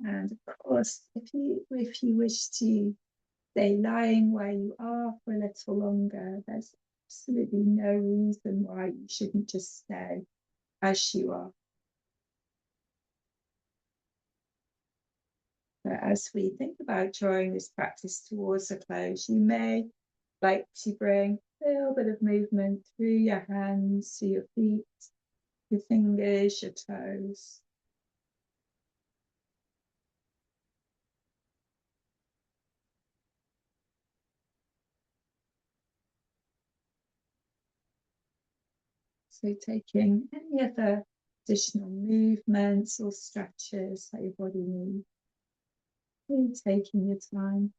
And of course, if you wish to stay lying where you are for a little longer, there's absolutely no reason why you shouldn't just stay as you are. But as we think about drawing this practice towards a close, you may like to bring a little bit of movement through your hands to your feet, your fingers, your toes. So taking any other additional movements or stretches that your body needs. Really taking your time.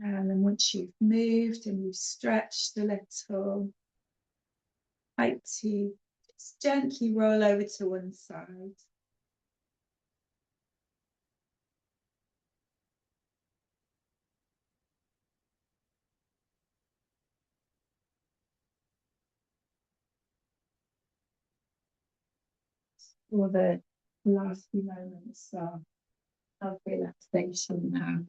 And then once you've moved and you've stretched a little, like to just gently roll over to one side. For the last few moments of relaxation now.